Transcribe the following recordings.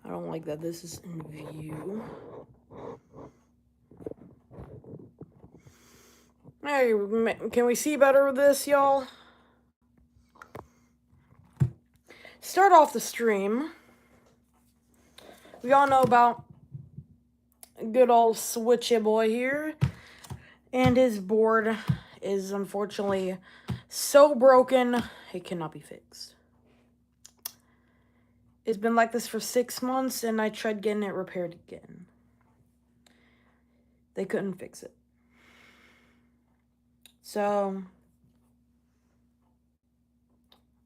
I don't like that this is in view. Hey, can we see better with this, y'all? Start off the stream. We all know about good old switch2 boy here. And his board is unfortunately so broken, it cannot be fixed. It's been like this for 6 months, and I tried getting it repaired again. They couldn't fix it. So,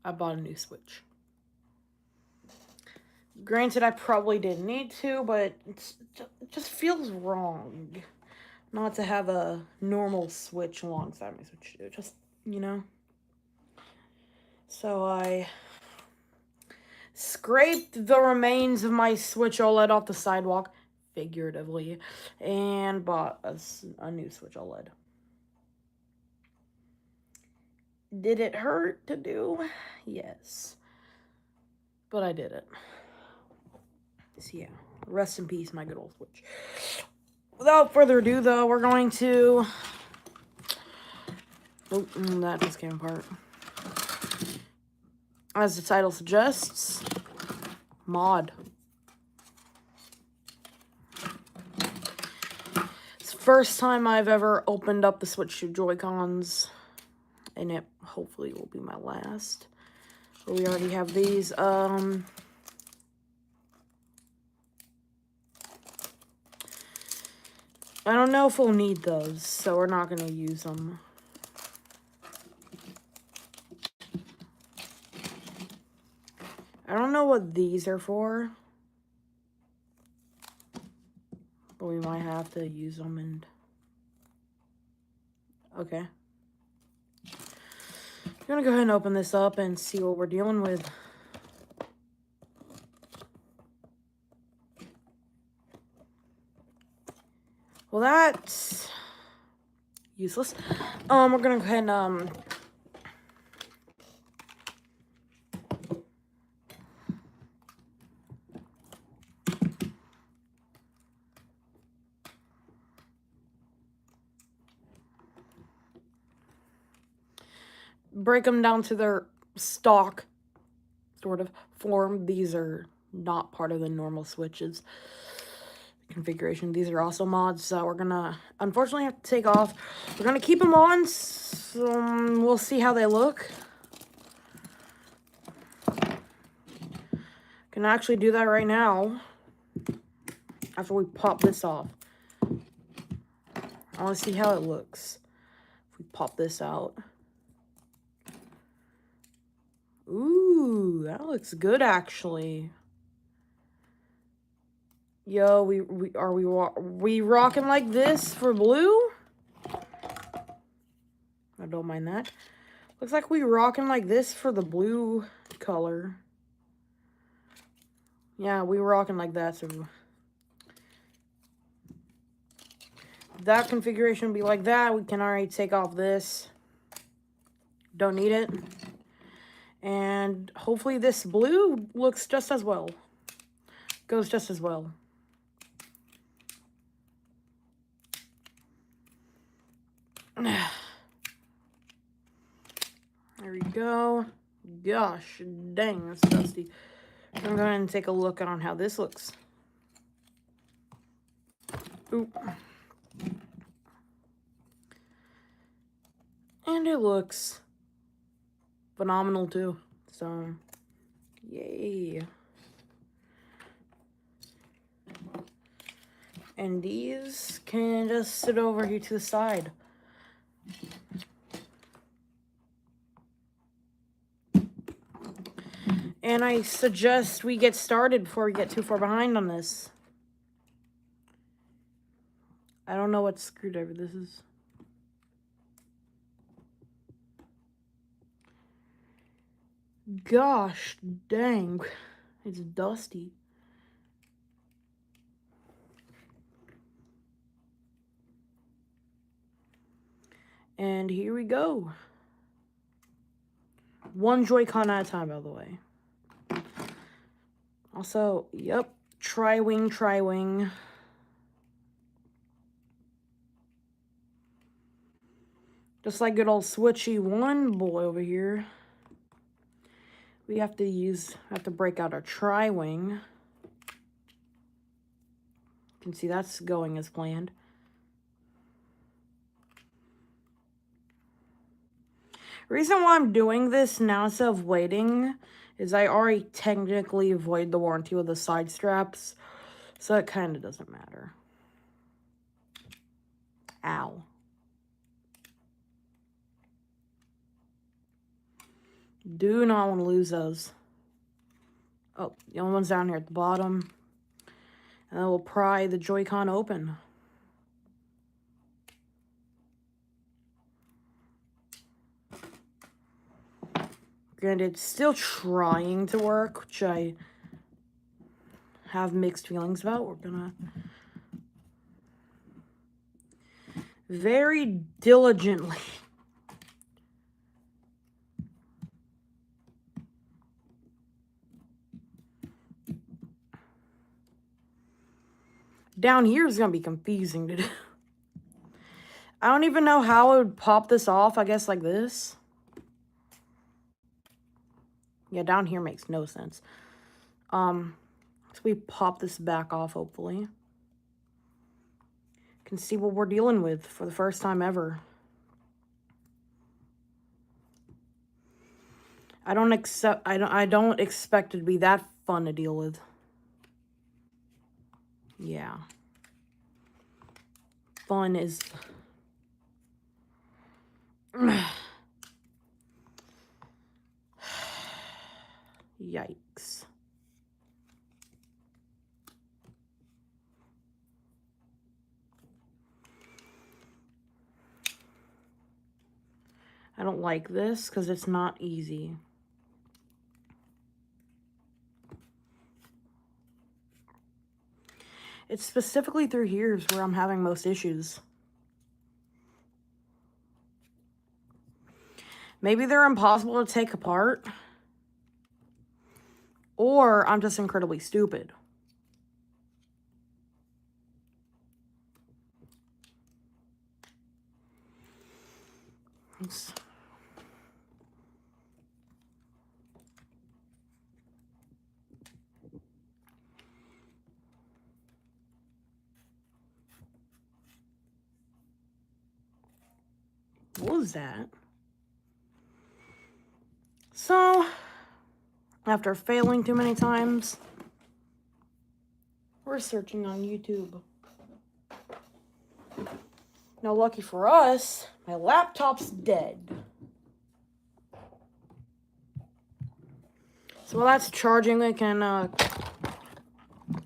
I bought a new Switch. Granted, I probably didn't need to, but it just feels wrong not to have a normal Switch alongside my Switch 2. Just, you know. So I scraped the remains of my Switch OLED off the sidewalk, figuratively, and bought a new Switch OLED. Did it hurt to do? Yes. But I did it. So yeah, rest in peace, my good old Switch. Without further ado, though, we're going to... Oh, that just came apart. As the title suggests, mod. It's the first time I've ever opened up the Switch 2 Joy-Cons, and it hopefully will be my last. But we already have these. I don't know if we'll need those, so we're not going to use them. I don't know what these are for, but we might have to use them. And okay. I'm going to go ahead and open this up and see what we're dealing with. Well, that's useless. We're gonna go ahead and break them down to their stock sort of form. These are not part of the normal Switches configuration. These are also mods, so we're gonna unfortunately have to take off. We're gonna keep them on, so we'll see how they look. Can actually do that right now after we pop this off. I want to see how it looks if we pop this out. Ooh, that looks good actually. Yo, are we rocking like this for blue? I don't mind that. Looks like we rocking like this for the blue color. Yeah, we rocking like that. So that configuration would be like that. We can already take off this. Don't need it. And hopefully this blue looks just as well. Goes just as well. There we go. Gosh, dang, that's dusty. I'm going to take a look on how this looks. Oop. And it looks phenomenal too. So, yay. And these can just sit over here to the side. And I suggest we get started before we get too far behind on this. I don't know what screwdriver this is. Gosh dang, it's dusty. And here we go. One Joy-Con at a time, by the way. Also, yep, Tri-wing, tri-wing. Just like good old switchy one boy over here. We have to break out our tri-wing. You can see that's going as planned. The reason why I'm doing this now instead of waiting is I already technically avoid the warranty with the side straps, so it kind of doesn't matter. Ow. Do not want to lose those. Oh, the only one's down here at the bottom. And then we'll pry the Joy-Con open. Granted, it's still trying to work, which I have mixed feelings about. We're gonna very diligently down here is gonna be confusing to do. I don't even know how I would pop this off. I guess like this. Yeah, down here makes no sense. So we pop this back off, hopefully. Can see what we're dealing with for the first time ever. I don't expect it to be that fun to deal with. Yeah. Fun is yikes. I don't like this because it's not easy. It's specifically through here is where I'm having most issues. Maybe they're impossible to take apart. Or I'm just incredibly stupid. What was that? So, after failing too many times, we're searching on YouTube. Now, lucky for us, my laptop's dead. So while that's charging, we can,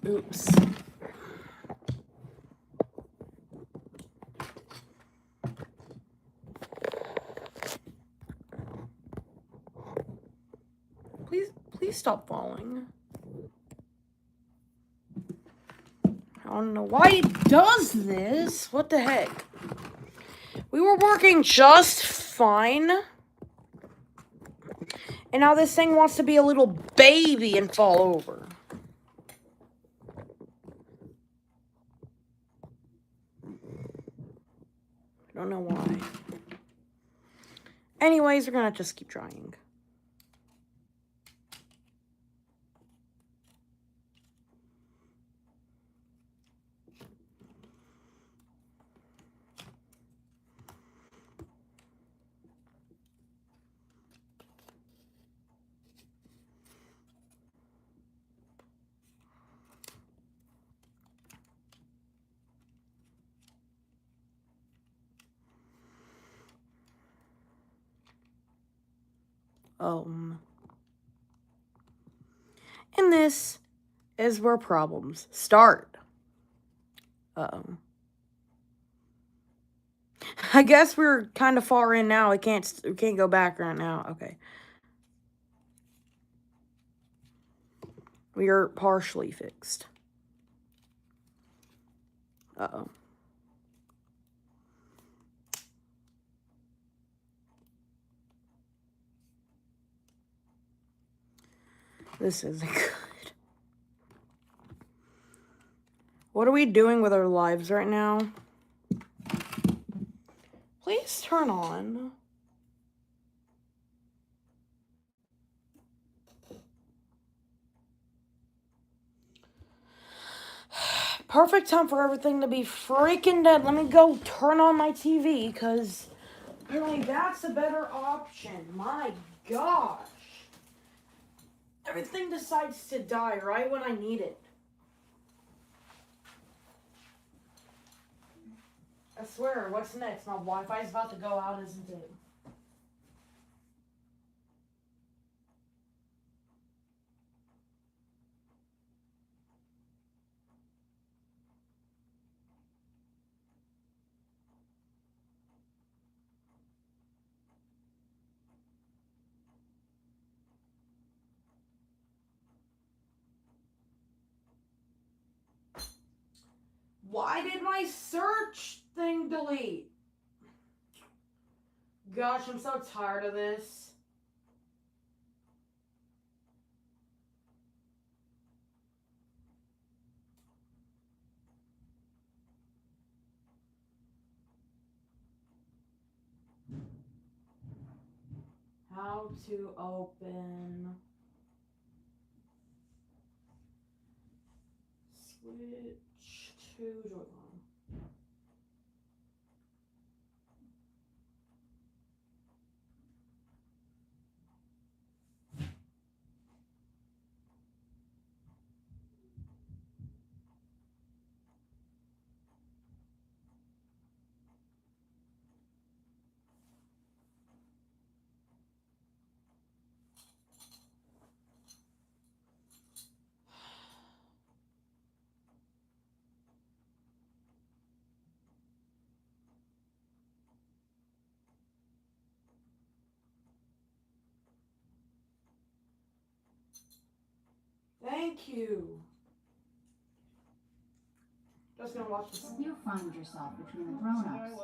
oops. Please stop falling. I don't know why it does this. What the heck? We were working just fine. And now this thing wants to be a little baby and fall over. I don't know why. Anyways, we're gonna just keep trying. And this is where problems start. Uh-oh. I guess we're kind of far in now. We can't go back right now. Okay. We are partially fixed. Uh-oh. This isn't good. What are we doing with our lives right now? Please turn on. Perfect time for everything to be freaking dead. Let me go turn on my TV, because apparently that's a better option. My gosh. Everything decides to die right when I need it. I swear, what's next? My Wi-Fi's about to go out, isn't it? Why did my search thing delete? Gosh, I'm so tired of this. How to open switch 2 Joy-Con. Thank you. Just gonna watch this. You find yourself between the grown-ups.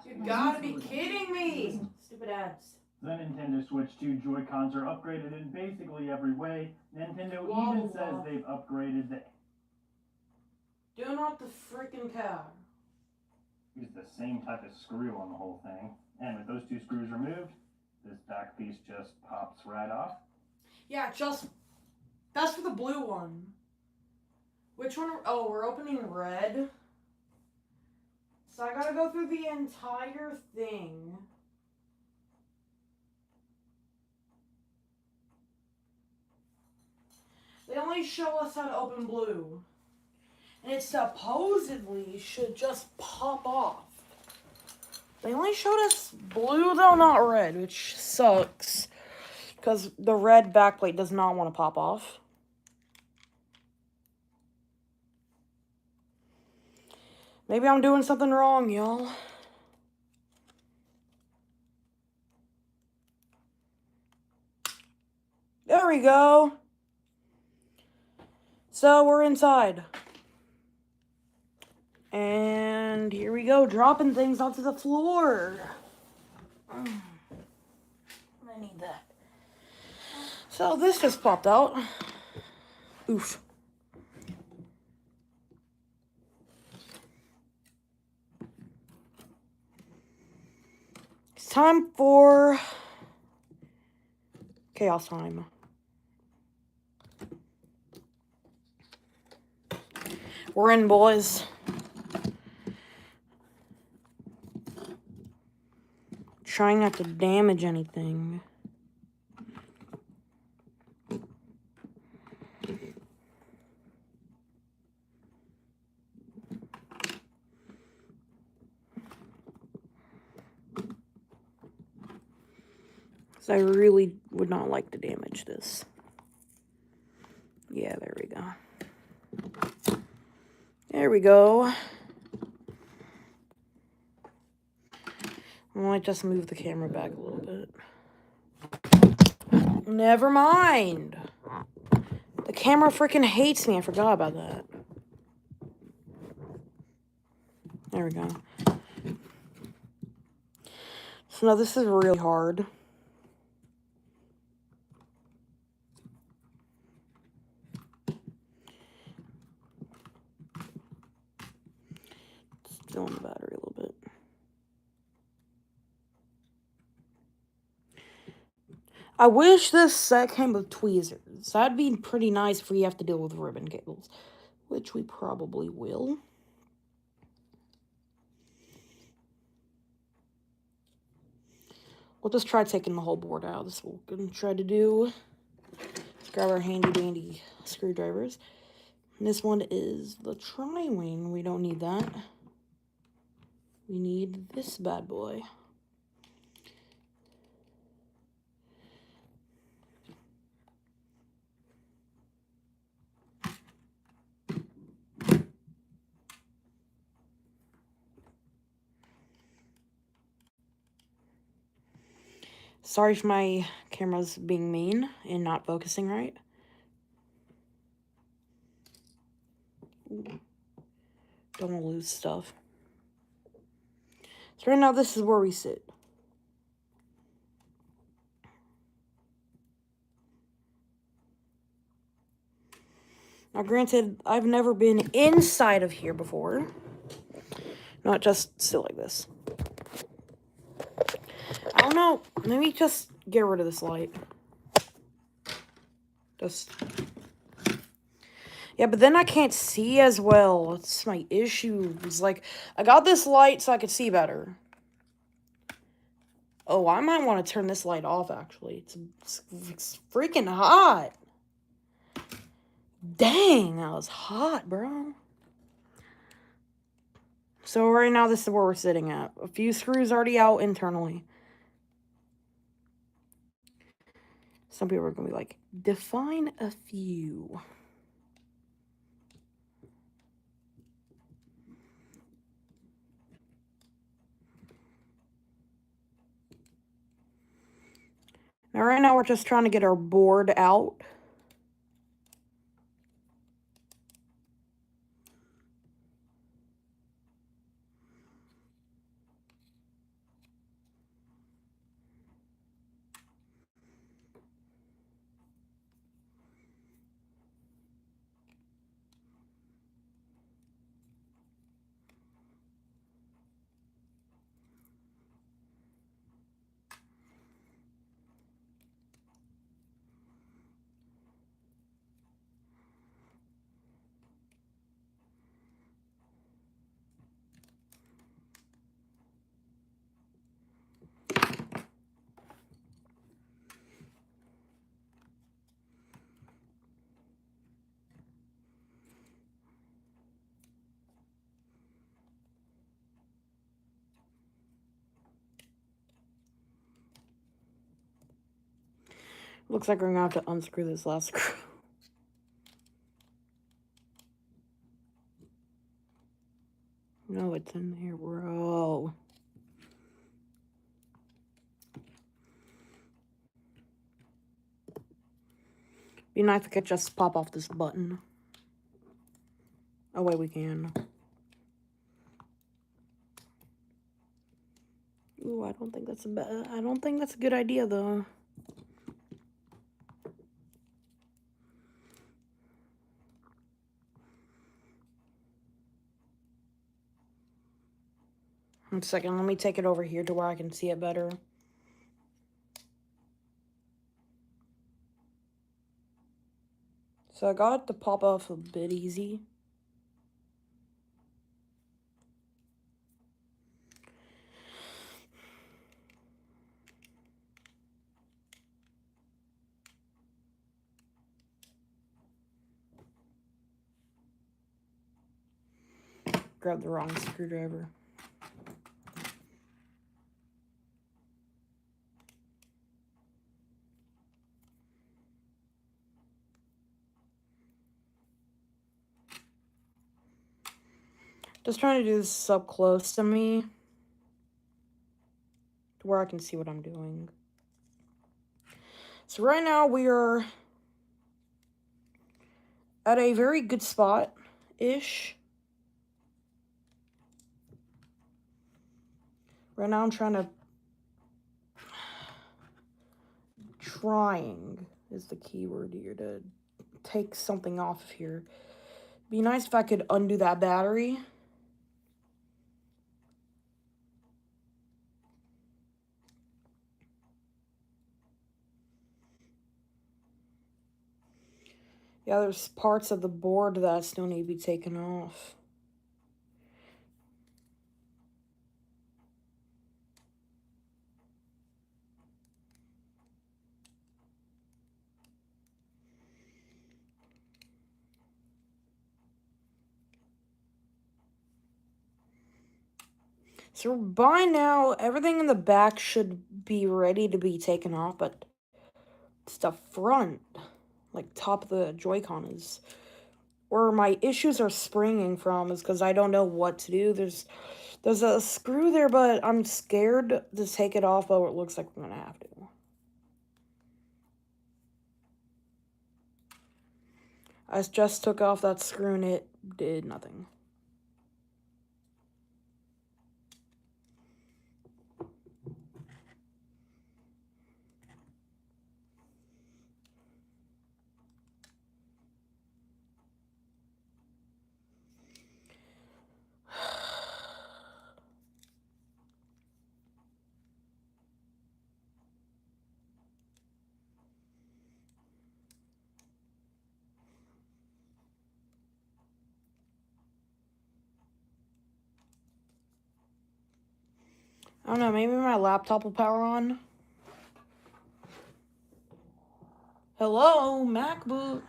You gotta be kidding me! Stupid ads. The Nintendo Switch 2 Joy-Cons are upgraded in basically every way. Nintendo Blah, even blah, says blah. they've upgraded the... Do not the freaking cow. Use the same type of screw on the whole thing. And with those two screws removed, this back piece just pops right off. Yeah, that's for the blue one. Which one? Oh, we're opening red. So I gotta go through the entire thing. They only show us how to open blue. And it supposedly should just pop off. They only showed us blue though, not red, which sucks. Because the red backplate does not want to pop off. Maybe I'm doing something wrong, y'all. There we go. So we're inside. And here we go, dropping things onto the floor. I need that. So this just popped out. Oof. It's time for chaos time. We're in, boys. Trying not to damage anything. So I really would not like to damage this. Yeah, there we go. There we go. I might just move the camera back a little bit. Never mind. The camera freaking hates me. I forgot about that. There we go. So now this is really hard. feeling the battery a little bit. I wish this set came with tweezers. That'd be pretty nice if we have to deal with ribbon cables, which we probably will. We'll just try taking the whole board out. This is what we're going to try to do. Let's grab our handy dandy screwdrivers. And this one is the tri-wing. We don't need that. We need this bad boy. Sorry if my camera's being mean and not focusing right. Ooh. Don't want to lose stuff. So right now, this is where we sit. Now, granted, I've never been inside of here before. Not just sit like this. I don't know. Let me just get rid of this light. Just... Yeah, but then I can't see as well. That's my issue. It's like, I got this light so I could see better. Oh, I might want to turn this light off, actually. It's freaking hot. Dang, that was hot, bro. So right now, this is where we're sitting at. A few screws already out internally. Some people are going to be like, define a few. Now, right now, we're just trying to get our board out. Looks like we're going to have to unscrew this last screw. No, it's in there, bro. Be nice if I could just pop off this button. Oh, wait, we can. Ooh, I don't think that's a good idea, though. One second, let me take it over here to where I can see it better. So I got it to pop off a bit easy. Grab the wrong screwdriver. Just trying to do this up close to me, to where I can see what I'm doing. So right now we are at a very good spot-ish. Right now I'm trying is the key word here, to take something off of here. Be nice if I could undo that battery. Yeah, there's parts of the board that still need to be taken off. So by now, everything in the back should be ready to be taken off, but it's the front, like top of the Joy-Con is where my issues are springing from, is because I don't know what to do. There's a screw there, but I'm scared to take it off, but it looks like we're gonna have to. I just took off that screw and it did nothing. I don't know, maybe my laptop will power on. Hello, MacBook.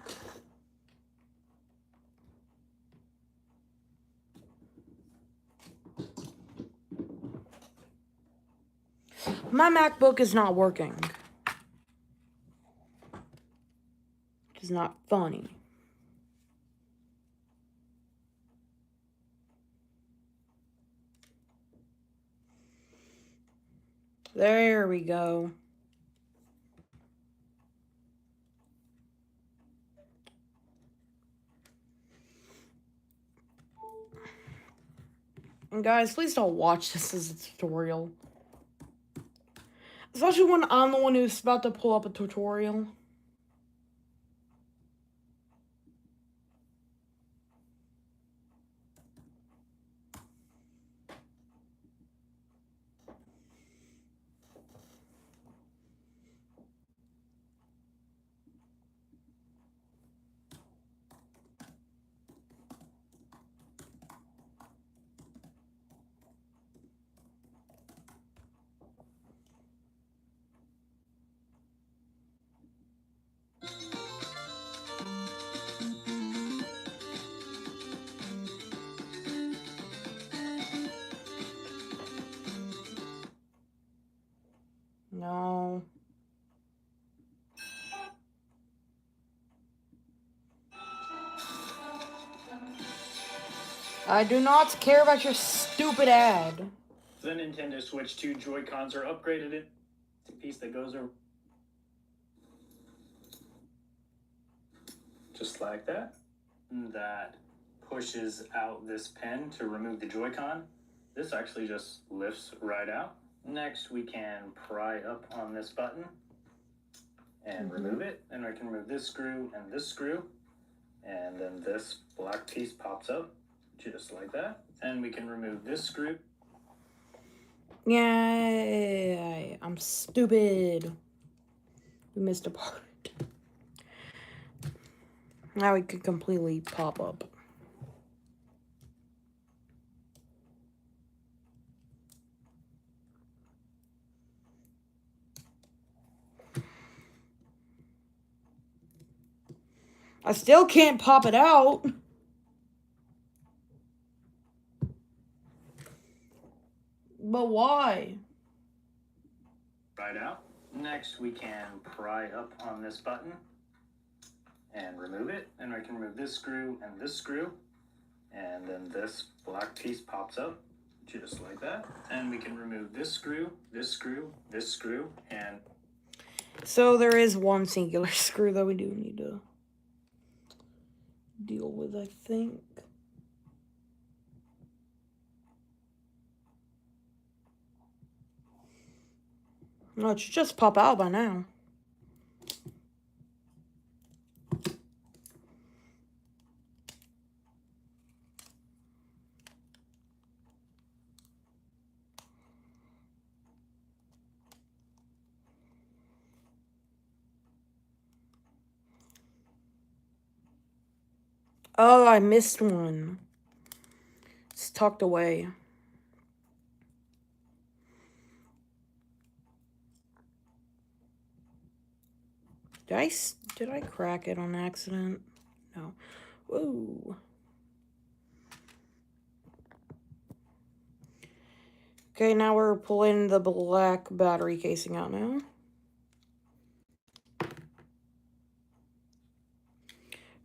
My MacBook is not working. It's not funny. There we go. And guys, please don't watch this as a tutorial. Especially when I'm the one who's about to pull up a tutorial. No. I do not care about your stupid ad. The Nintendo Switch 2 Joy-Cons are upgraded. It's a piece that goes over just like that. That pushes out this pen to remove the Joy-Con. This actually just lifts right out. Next, we can pry up on this button and remove it. And I can remove this screw and this screw. And then this black piece pops up just like that. And we can remove this screw. Yeah, I'm stupid. We missed a part. Now we could completely pop up. I still can't pop it out. But why? Right out. Next, we can pry up on this button and remove it. And I can remove this screw and this screw. And then this black piece pops up just like that. And we can remove this screw, this screw, this screw, and... So there is one singular screw that we do need to deal with, I think. No, it should just pop out by now. Oh, I missed one. It's tucked away. Did I crack it on accident? No. Whoa. Okay, now we're pulling the black battery casing out now.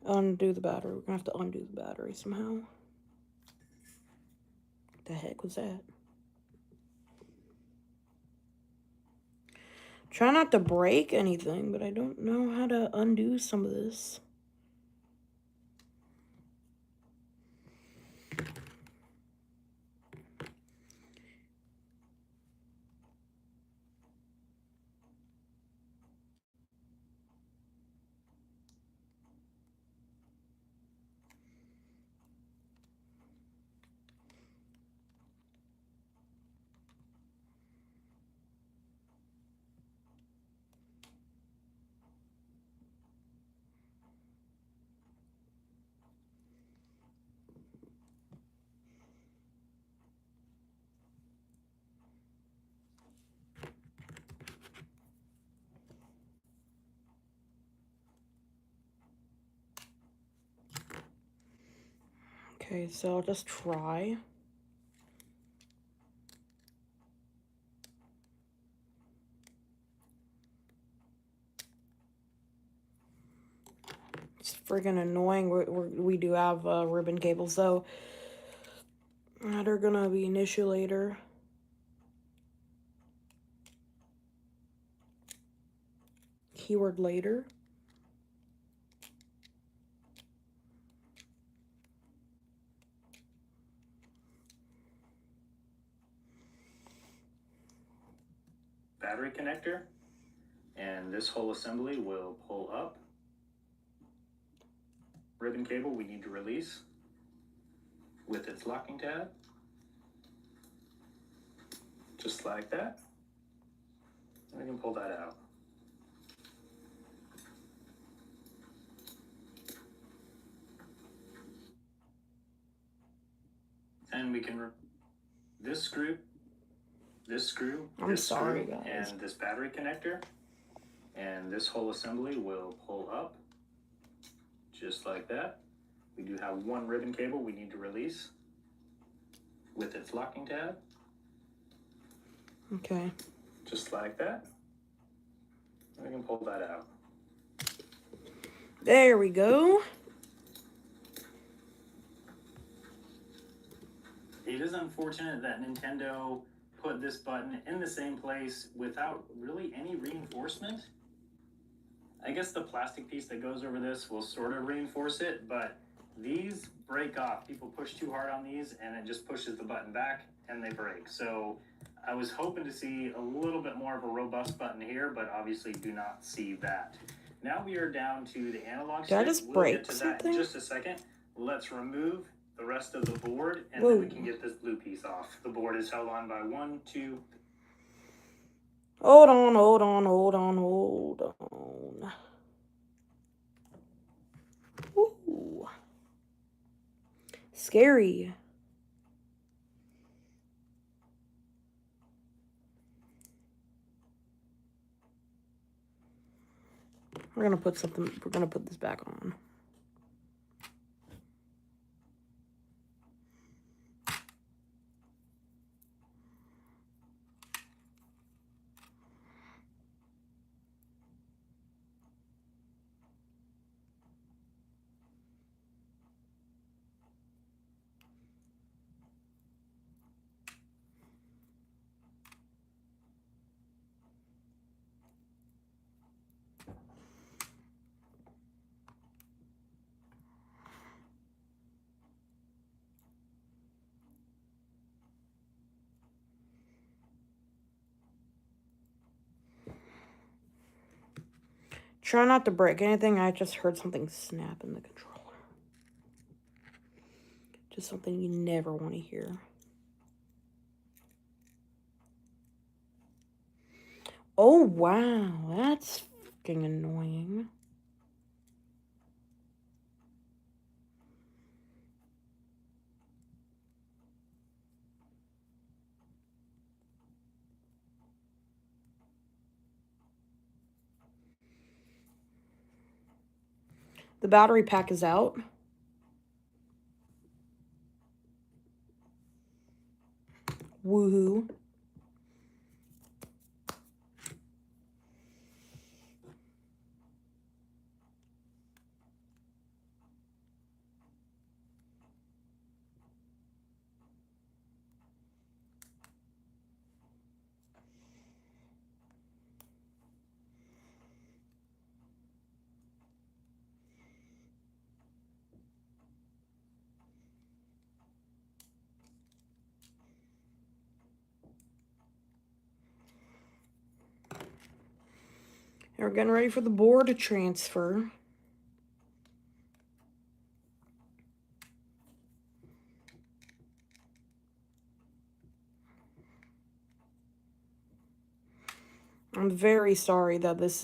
Undo the battery. We're gonna have to undo the battery somehow. What the heck was that? Try not to break anything, but I don't know how to undo some of this. Okay, so I'll just try. It's friggin' annoying. We do have ribbon cables, though, that are gonna be an issue later. Keyword later. Battery connector, and this whole assembly will pull up. Ribbon cable we need to release with its locking tab, just like that. And we can pull that out. And we can this screw, I'm sorry, guys. and this battery connector, and this whole assembly will pull up, just like that. We do have one ribbon cable we need to release with its locking tab. Okay. Just like that. And we can pull that out. There we go. It is unfortunate that Nintendo put this button in the same place without really any reinforcement. I guess the plastic piece that goes over this will sort of reinforce it, but these break off. People push too hard on these and it just pushes the button back and they break. So I was hoping to see a little bit more of a robust button here, but obviously do not see that. Now we are down to the analog stick. Did I just We'll break get to something? that in just a second. Let's remove the rest of the board and Whoa. then we can get this blue piece off. The board is held on by 1, 2. Hold on, hold on, hold on, hold on. Ooh. Scary. We're gonna put this back on. Try not to break anything. I just heard something snap in the controller. Just something you never want to hear. Oh, wow. That's fucking annoying. The battery pack is out. Woohoo. And we're getting ready for the board to transfer. I'm very sorry that this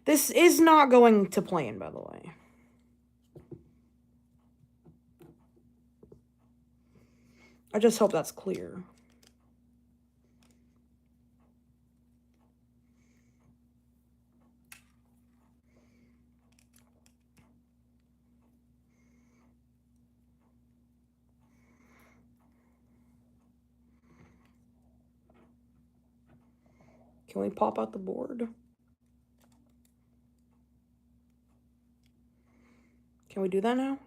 is not going to plan, by the way. I just hope that's clear. Can we pop out the board? Can we do that now?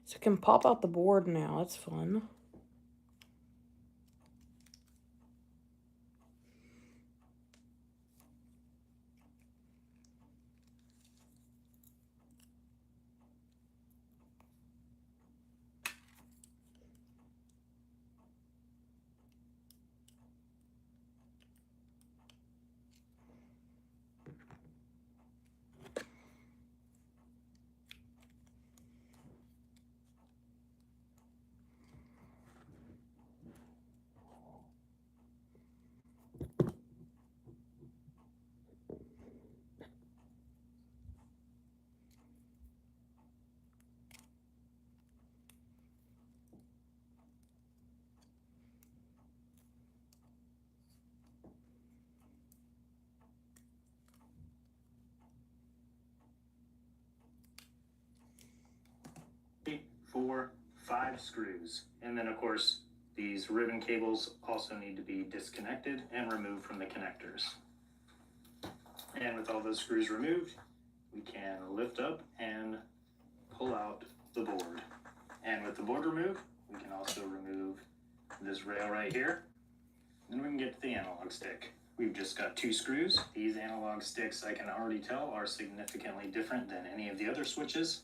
So we can pop out the board now. That's fun. Four, 5 screws. And then, of course, these ribbon cables also need to be disconnected and removed from the connectors. And with all those screws removed, we can lift up and pull out the board. And with the board removed, we can also remove this rail right here. Then we can get to the analog stick. We've just got 2 screws. These analog sticks, I can already tell, are significantly different than any of the other switches.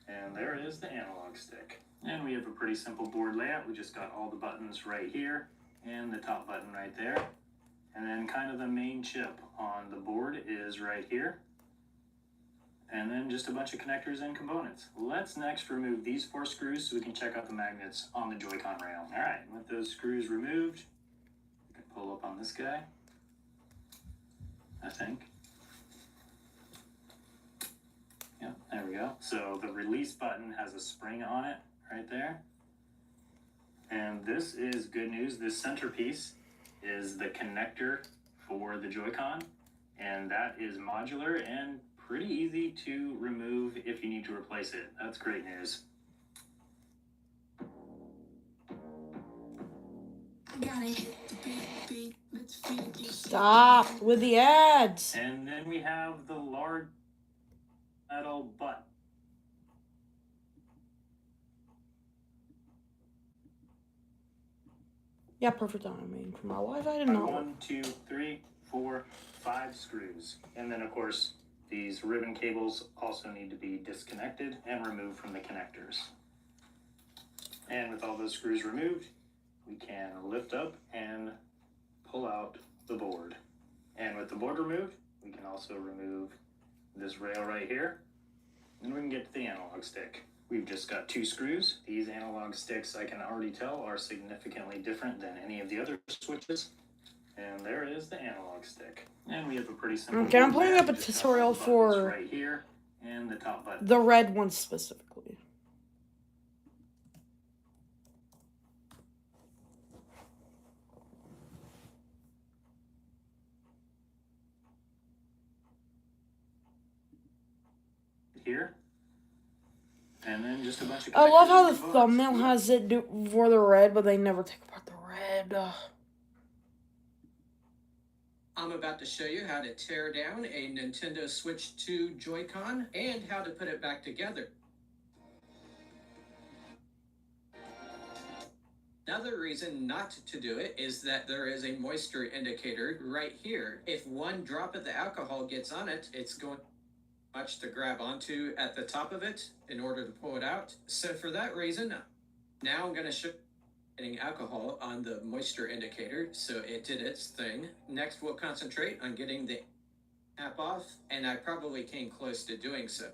And there is the analog stick. And we have a pretty simple board layout. We just got all the buttons right here and the top button right there. And then kind of the main chip on the board is right here. And then just a bunch of connectors and components. Let's next remove these 4 screws so we can check out the magnets on the Joy-Con rail. All right, with those screws removed, we can pull up on this guy, I think. Yep, there we go. So the release button has a spring on it right there. And this is good news. This centerpiece is the connector for the Joy-Con, and that is modular and pretty easy to remove if you need to replace it. That's great news. Stop with the ads. And then we have the large metal button. Yeah, perfect timing for my life. I did not. 1, 2, 3, 4, 5 screws. And then, of course, these ribbon cables also need to be disconnected and removed from the connectors. And with all those screws removed, we can lift up and pull out the board. And with the board removed, we can also remove this rail right here. And we can get to the analog stick. We've just got 2 screws. These analog sticks, I can already tell, are significantly different than any of the other switches. And there is the analog stick. And we have a pretty simple. Okay, I'm putting up a tutorial for right here and the top button. the red one specifically. here. And then just a bunch of I love how the connectors and thumbnail bugs. has it for the red, but they never take apart the red. I'm about to show you how to tear down a Nintendo Switch 2 Joy-Con and how to put it back together. Another reason not to do it is that there is a moisture indicator right here. If one drop of the alcohol gets on it, it's going much to grab onto at the top of it in order to pull it out. So for that reason, now I'm going to show getting alcohol on the moisture indicator, so it did its thing. Next, we'll concentrate on getting the cap off, and I probably came close to doing so.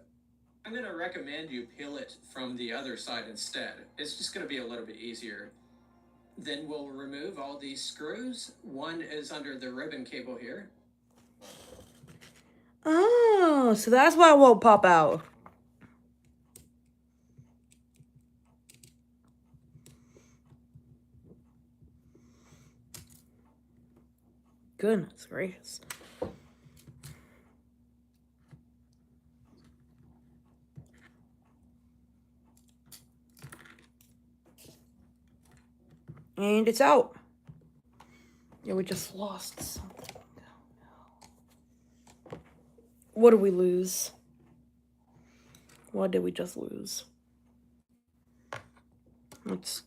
I'm going to recommend you peel it from the other side instead. It's just going to be a little bit easier. Then we'll remove all these screws. One is under the ribbon cable here. Oh, so that's why it won't pop out. Goodness gracious. And it's out. Yeah, we just lost something. What did we lose? What did we just lose? Let's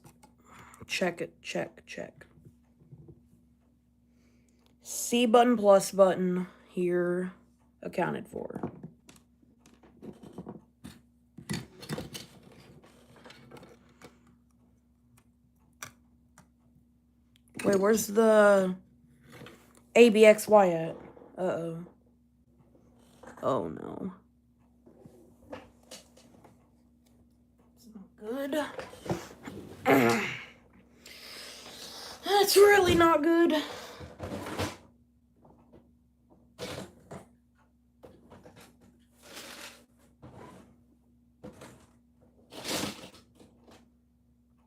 check it. Check. C button plus button here accounted for. Wait, where's the ABXY at? Uh-oh. Oh, no. It's not good. That's really not good.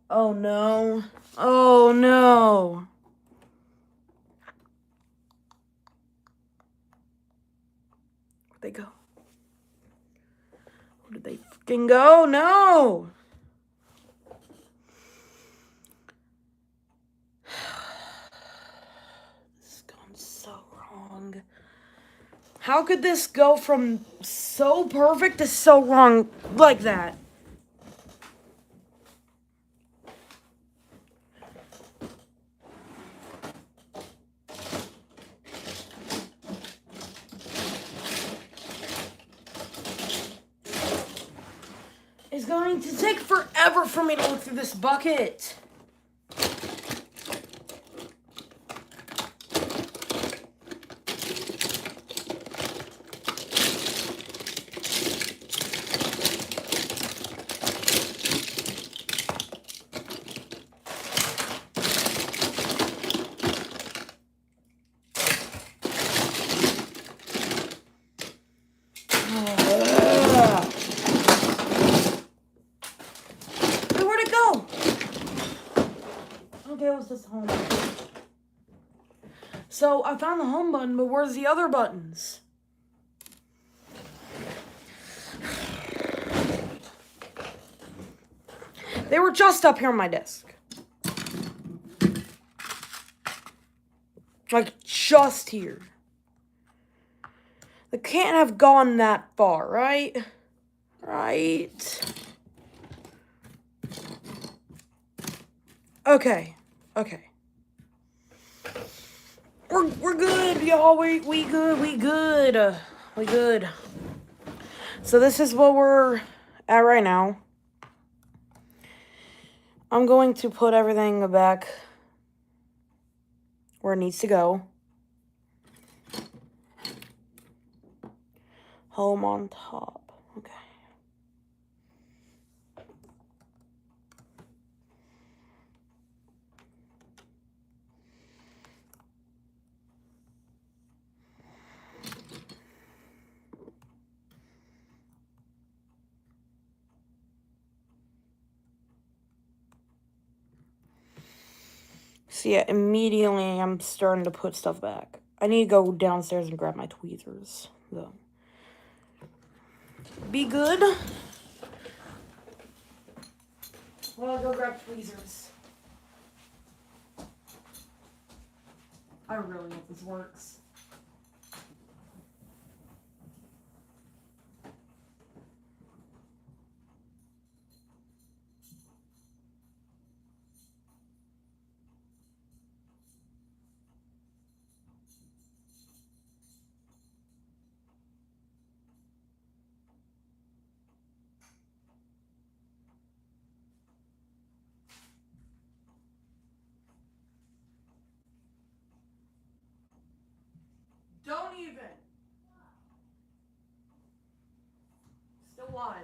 Oh, no. Oh, no. Where'd they go? Where did they freaking go? No! This has gone so wrong. How could this go from so perfect to so wrong like that? It's going to take forever for me to look through this bucket. Okay, what's this home button? So I found the home button, but where's the other buttons? They were just up here on my desk. Like, just here. They can't have gone that far, right? Right. Okay. We're good, y'all. We good. We good. So this is what we're at right now. I'm going to put everything back where it needs to go. Home on top. Okay. So yeah, immediately I'm starting to put stuff back. I need to go downstairs and grab my tweezers, though. be good. Well, I'll go grab tweezers. I really hope this works. Don't even. Still live.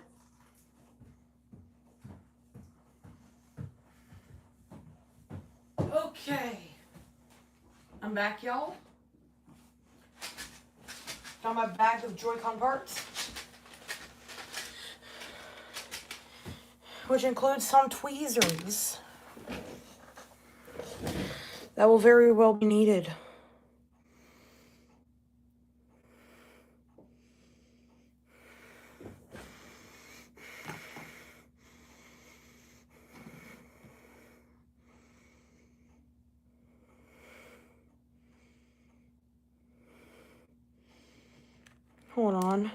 Okay. I'm back, y'all. Got my bag of Joy-Con parts, which includes some tweezers that will very well be needed. Hold on.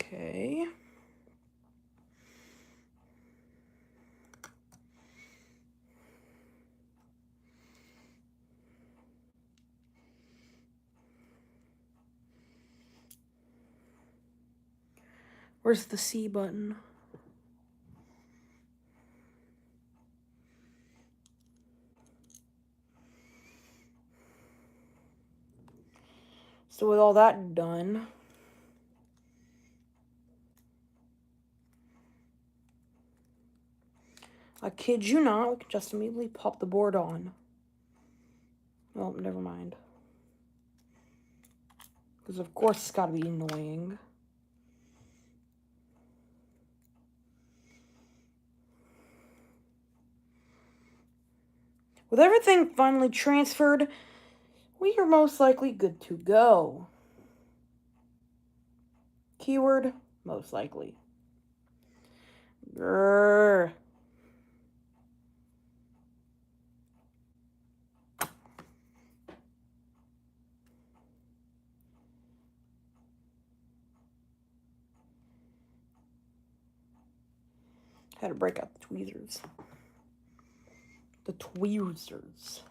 Okay. Where's the C button? So with all that done, I kid you not, we can just immediately pop the board on. Well, never mind. Because of course it's gotta be annoying. With everything finally transferred, we are most likely good to go. Keyword, most likely. Grrr. Had to break out the tweezers. The tweezers.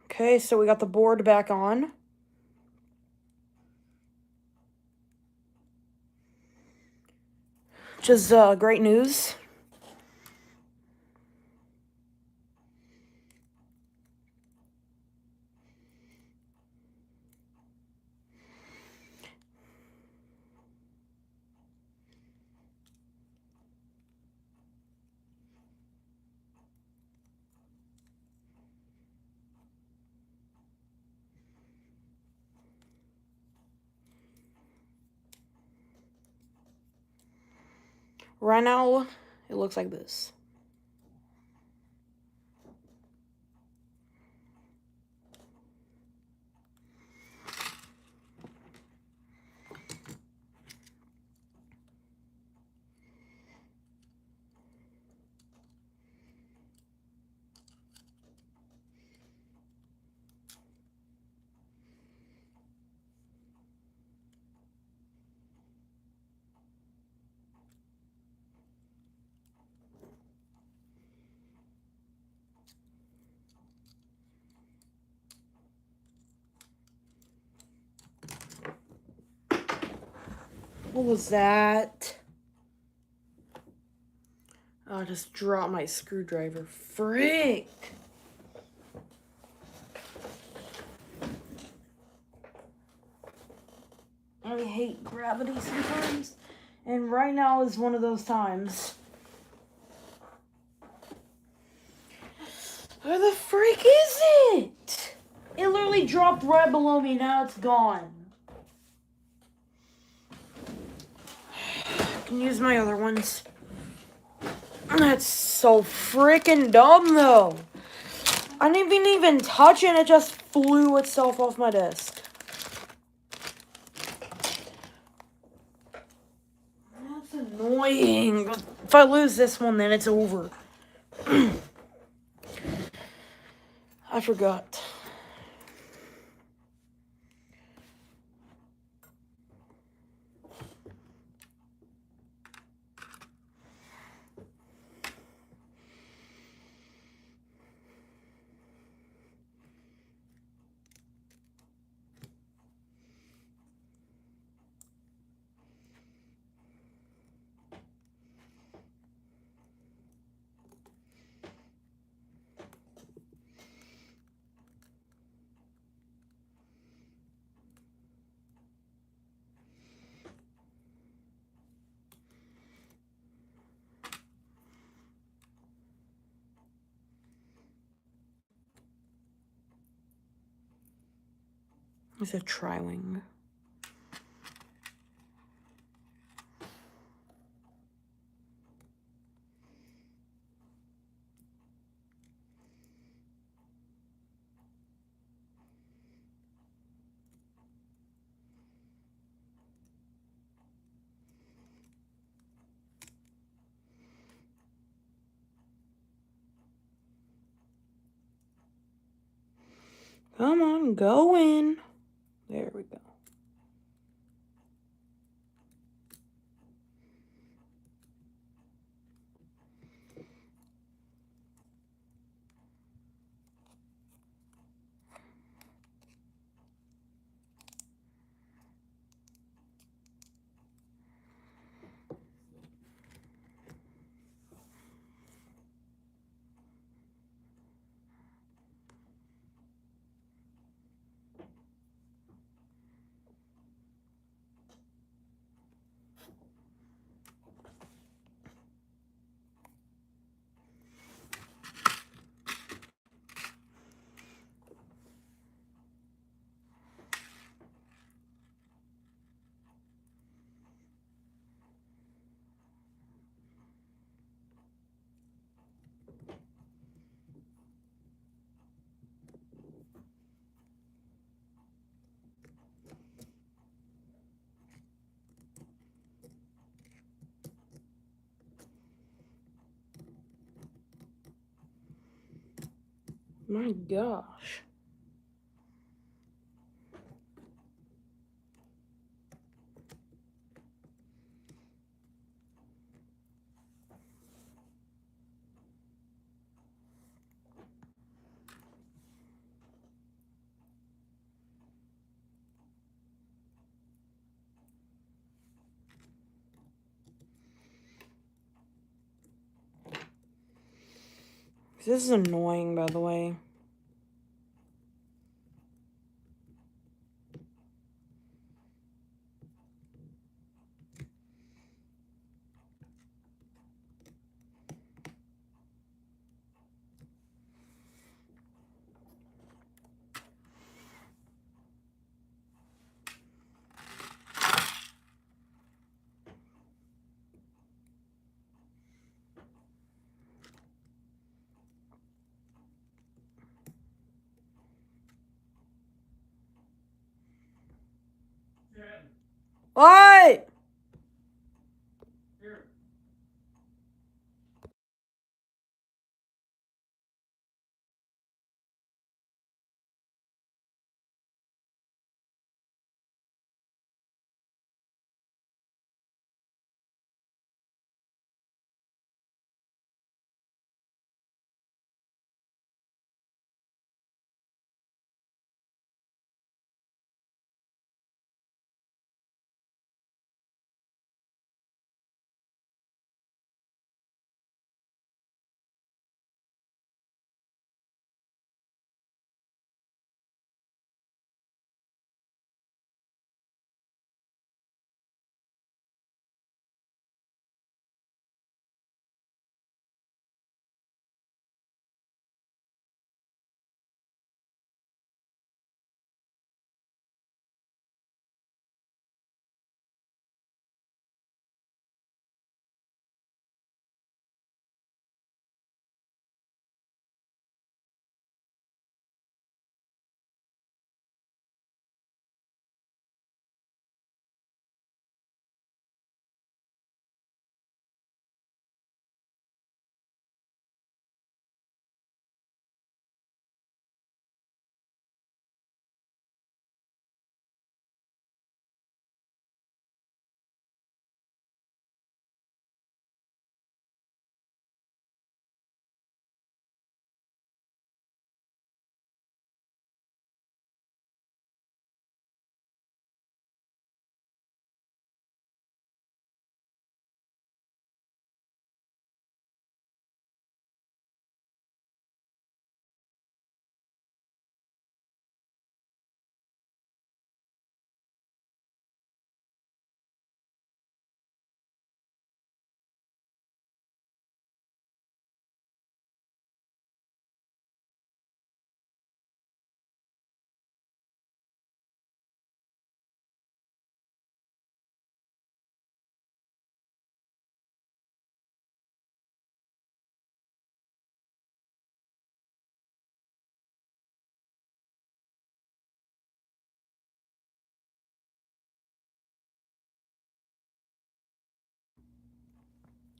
Okay, so we got the board back on. Which is great news. Right now, it looks like this. What was that? I just dropped my screwdriver. Frick! I hate gravity sometimes, and right now is one of those times. Where the freak is it? It literally dropped right below me, now it's gone. I can use my other ones. That's so freaking dumb, though. I didn't even touch it, it just flew itself off my desk. That's annoying. If I lose this one, then it's over. I forgot. It's a tri-wing. Come on, go in. There we go. My gosh. This is annoying, by the way. What?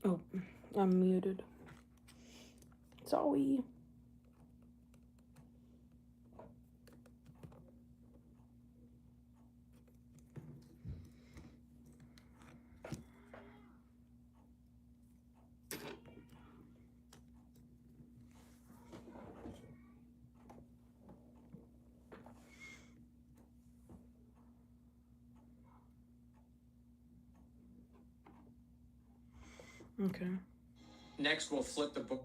Oh, I'm muted. Sorry. Okay. Next, we'll flip the board.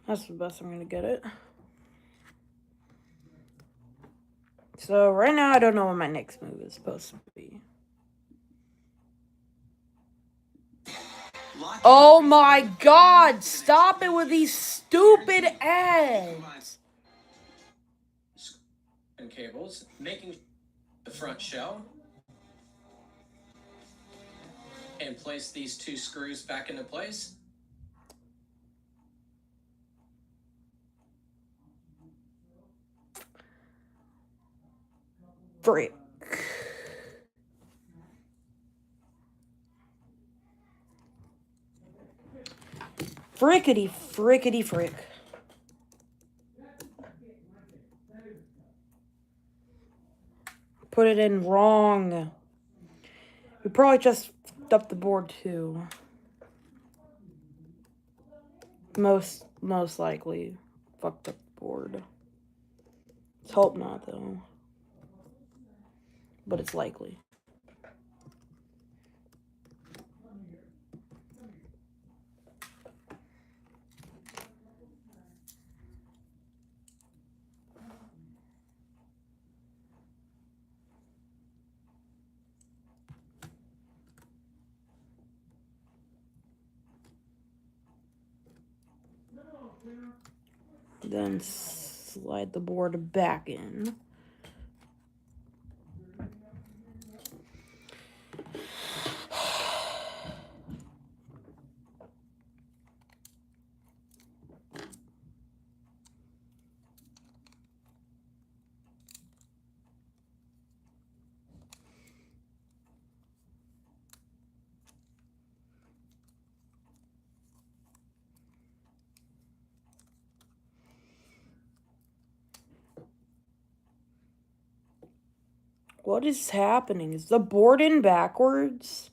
That's the best I'm gonna get it. So right now I don't know what my next move is supposed to be. Oh my god! Stop it with these stupid ads! And cables, making the front shell, and place these 2 screws back into place. Frick. Frickety, frickety, frick. Put it in wrong. We probably just fucked up the board too. Most likely fucked up the board. Let's hope not though. But it's likely. Then slide the board back in. What is happening? Is the board in backwards?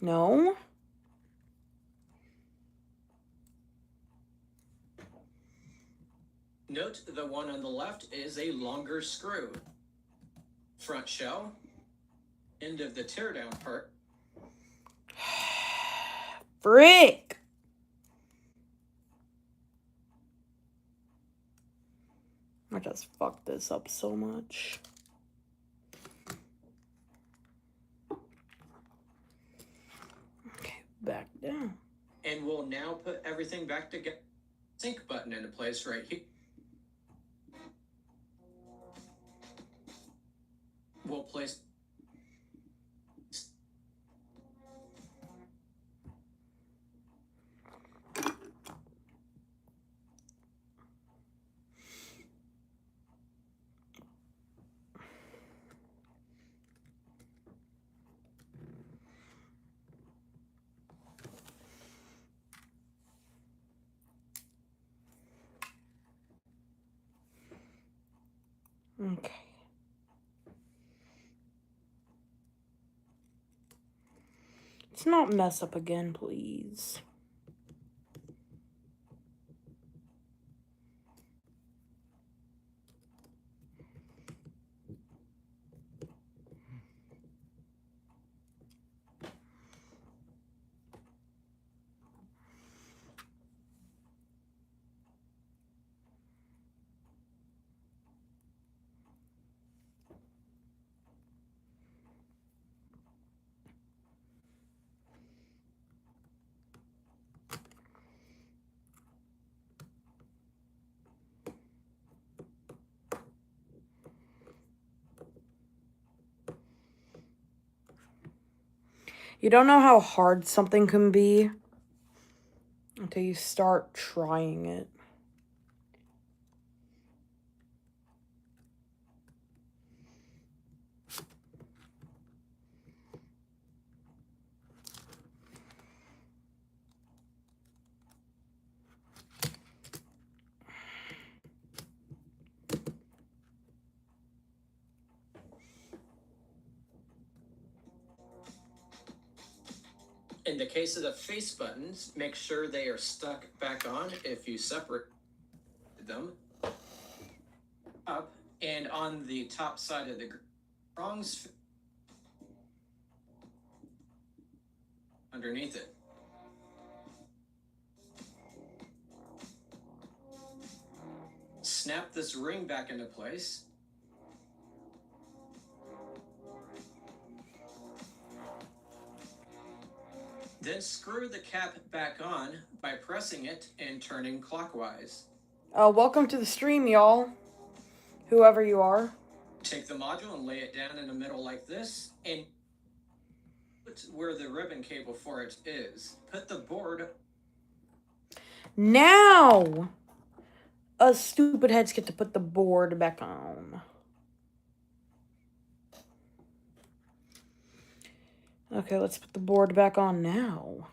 No? Note the one on the left is a longer screw. Front shell, end of the teardown part. Frick! I just fucked this up so much. Okay, back down. And we'll now put everything back together. Sync button into place right here. We'll place Okay. Let's not mess up again, please. You don't know how hard something can be until you start trying it. In the case of the face buttons, make sure they are stuck back on if you separate them up, and on the top side of the prongs underneath it. Snap this ring back into place. Then screw the cap back on by pressing it and turning clockwise. Welcome to the stream, y'all. Whoever you are. Take the module and lay it down in the middle like this, and put where the ribbon cable for it is. Put the board. Now, us stupid heads get to put the board back on. Okay, let's put the board back on now.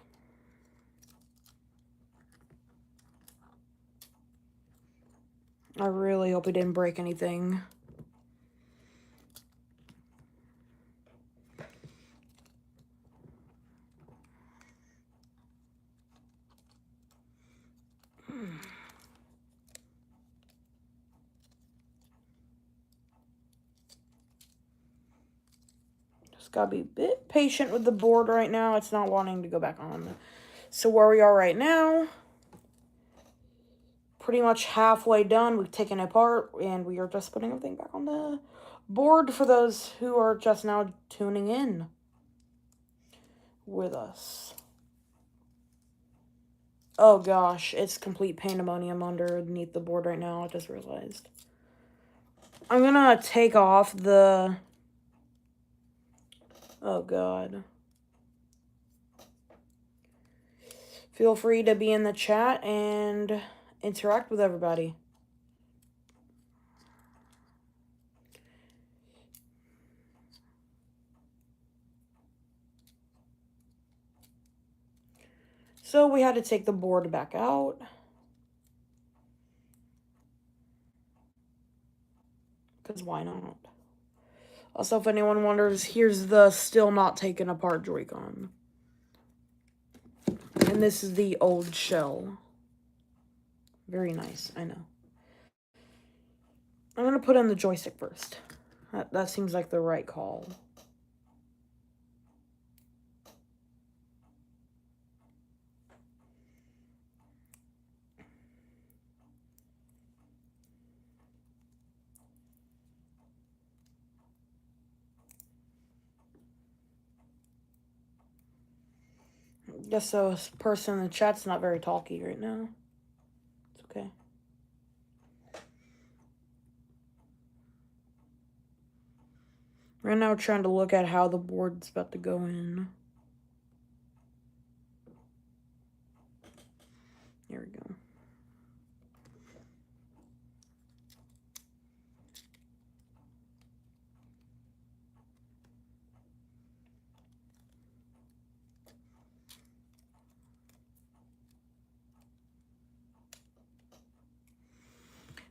I really hope we didn't break anything. Just gotta be a bit patient with the board right now. It's not wanting to go back on. So where we are right now, pretty much halfway done. We've taken it apart and we are just putting everything back on the board for those who are just now tuning in with us. Oh gosh, it's complete pandemonium underneath the board right now. I just realized. I'm gonna take off the... Oh god. Feel free to be in the chat and interact with everybody. So we had to take the board back out. Because why not? Also, if anyone wonders, here's the still not taken apart Joy-Con. And this is the old shell. Very nice, I know. I'm going to put in the joystick first. That seems like the right call. Guess the person in the chat's not very talky right now. It's okay. Right now we're trying to look at how the board's about to go in. Here we go.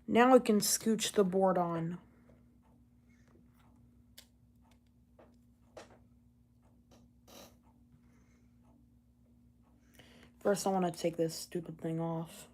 Now we can scooch the board on. First, I want to take this stupid thing off.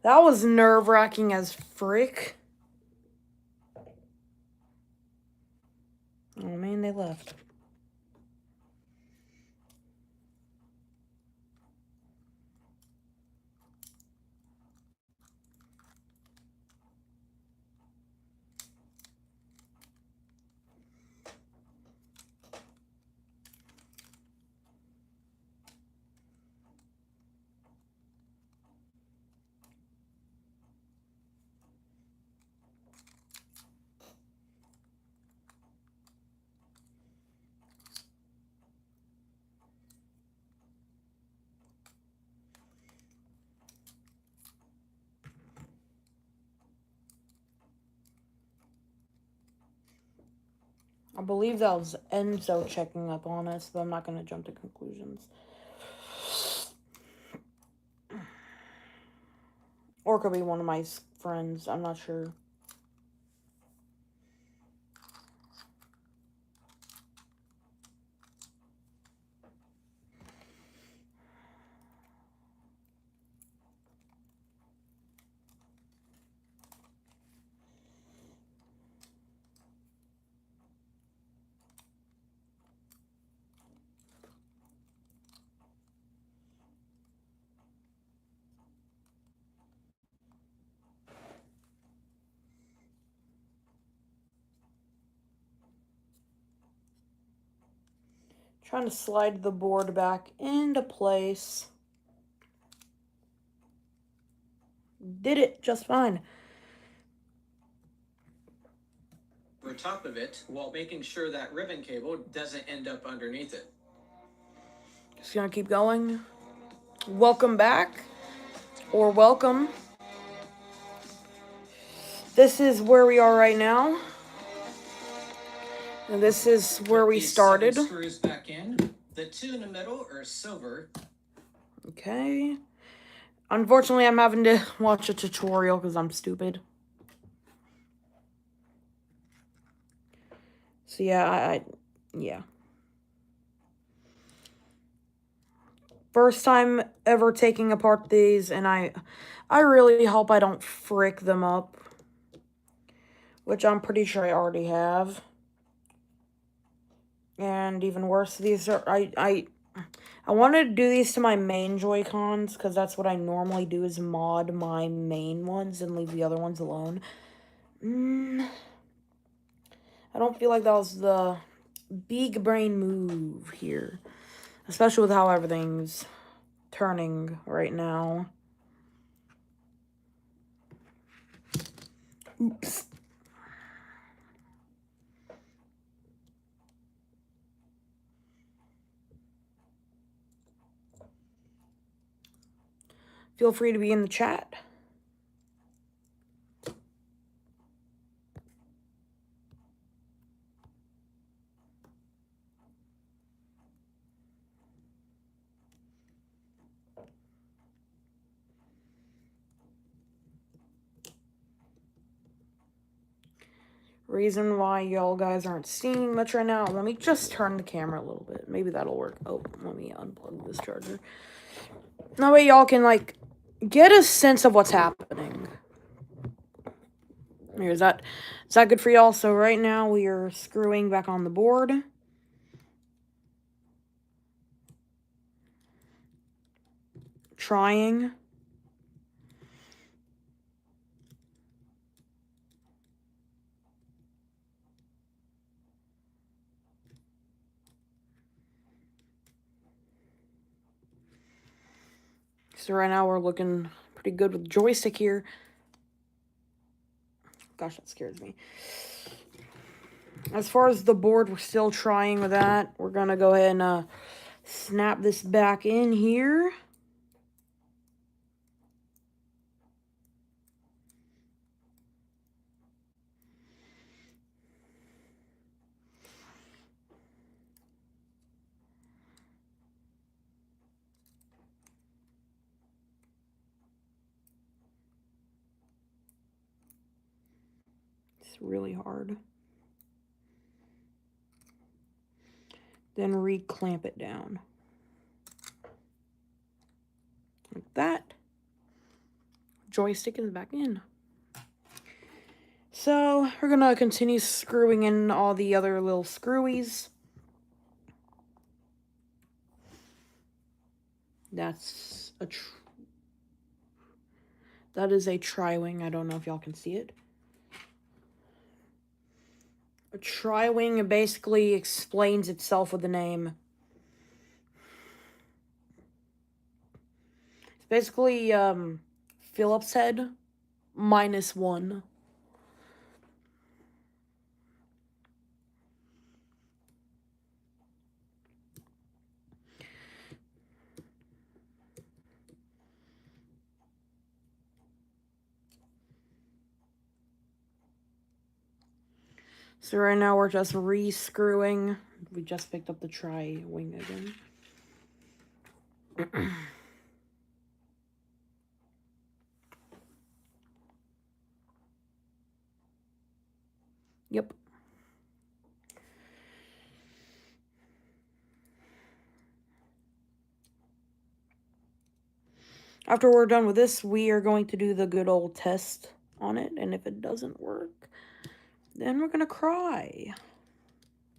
That was nerve-wracking as frick. Oh man, they left. I believe that was Enzo checking up on us, but I'm not going to jump to conclusions. Or it could be one of my friends. I'm not sure. Trying to slide the board back into place. Did it just fine. Over top of it while making sure that ribbon cable doesn't end up underneath it. Just gonna keep going. Welcome back. Or welcome. This is where we are right now. And this is where we started. Screws back in. The two in the middle are silver. Okay. Unfortunately, I'm having to watch a tutorial because I'm stupid. So yeah, yeah. First time ever taking apart these, and I really hope I don't frick them up. Which I'm pretty sure I already have. And even worse, these are, I wanted to do these to my main Joy-Cons, because that's what I normally do, is mod my main ones and leave the other ones alone. I don't feel like that was the big brain move here. Especially with how everything's turning right now. Oops. Feel free to be in the chat. Reason why y'all guys aren't seeing much right now. Let me just turn the camera a little bit. Maybe that'll work. Oh, let me unplug this charger. That way y'all can, like, get a sense of what's happening. Here, is that good for y'all? So right now we are screwing back on the board. Trying. So right now we're looking pretty good with the joystick here. Gosh, that scares me. As far as the board, we're still trying with that. We're going to go ahead and snap this back in here. It's really hard. Then re-clamp it down. Like that. Joystick is back in. So, we're going to continue screwing in all the other little screwies. That is a tri-wing. I don't know if y'all can see it. A tri-wing basically explains itself with the name. It's basically Phillips head -1. So right now we're just re-screwing. We just picked up the tri-wing again. Yep. After we're done with this, we are going to do the good old test on it. And if it doesn't work, then we're going to cry.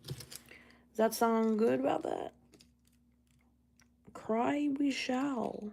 Does that sound good about that? Cry we shall.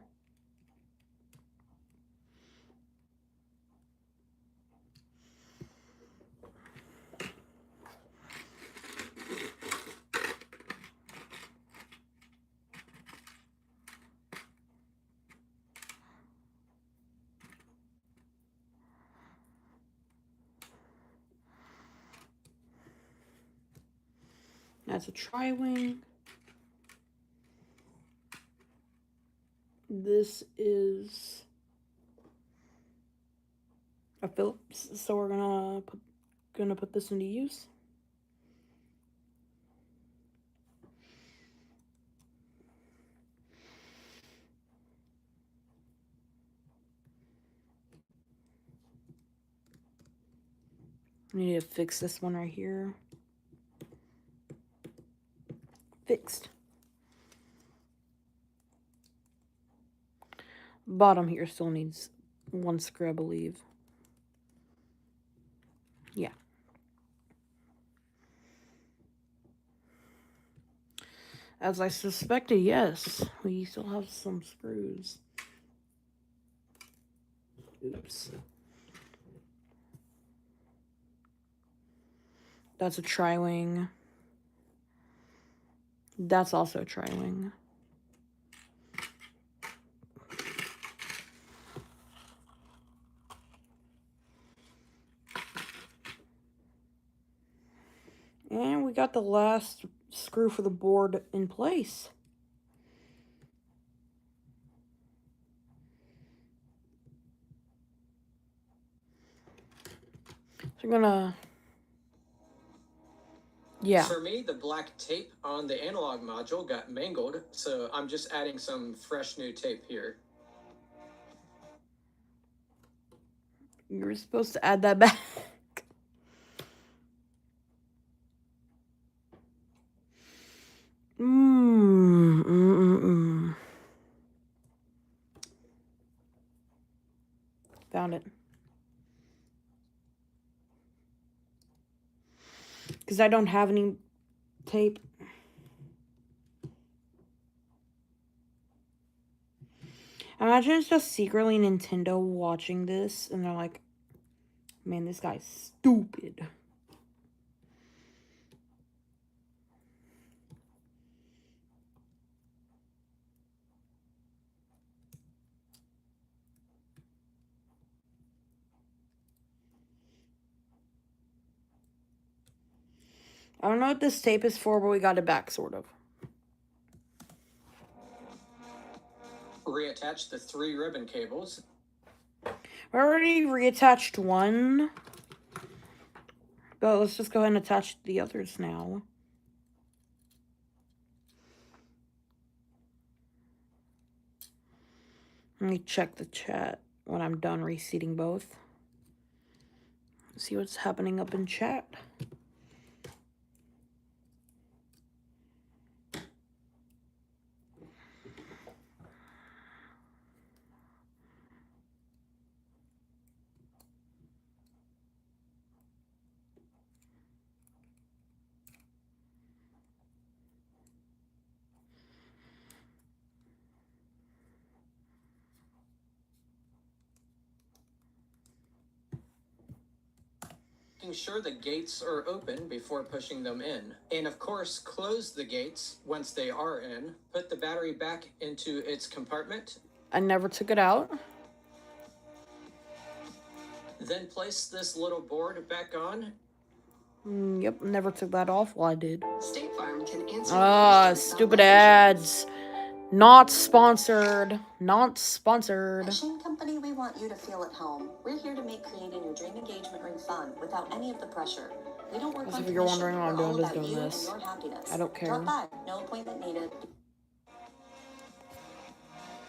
That's a tri-wing. This is a Phillips, so we're gonna put this into use. I need to fix this one right here. Fixed. Bottom here still needs one screw, I believe. Yeah. As I suspected, yes. We still have some screws. Oops. That's a tri-wing. That's also a tri-wing. And we got the last screw for the board in place. So I'm gonna... Yeah. For me, the black tape on the analog module got mangled, so I'm just adding some fresh new tape here. You were supposed to add that back. Found it. Because I don't have any tape. Imagine it's just secretly Nintendo watching this and they're like, man, this guy's stupid. I don't know what this tape is for, but we got it back, sort of. Reattach the 3 ribbon cables. We already reattached one. But let's just go ahead and attach the others now. Let me check the chat when I'm done reseating both. See what's happening up in chat. Making sure the gates are open before pushing them in. And of course, close the gates once they are in. Put the battery back into its compartment. I never took it out. Then place this little board back on. Yep, never took that off. Well, I did. State Farm can answer. Ah, stupid ads. Not sponsored. Not sponsored. At Shane Company, we want you to feel at home. We're here to make creating your dream engagement ring fun without any of the pressure. We don't work on If you're wondering commission. why We're I'm all doing, just about doing you this. and your happiness. I don't care. Drop by. No appointment needed.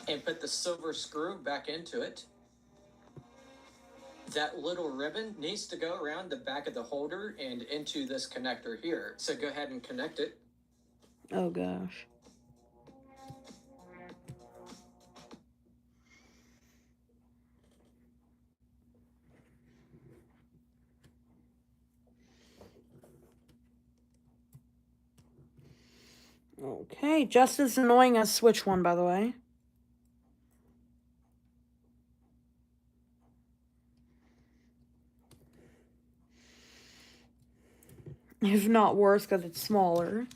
And put the silver screw back into it. That little ribbon needs to go around the back of the holder and into this connector here. So go ahead and connect it. Oh gosh. Okay, just as annoying as Switch 1, by the way. If not worse, because it's smaller.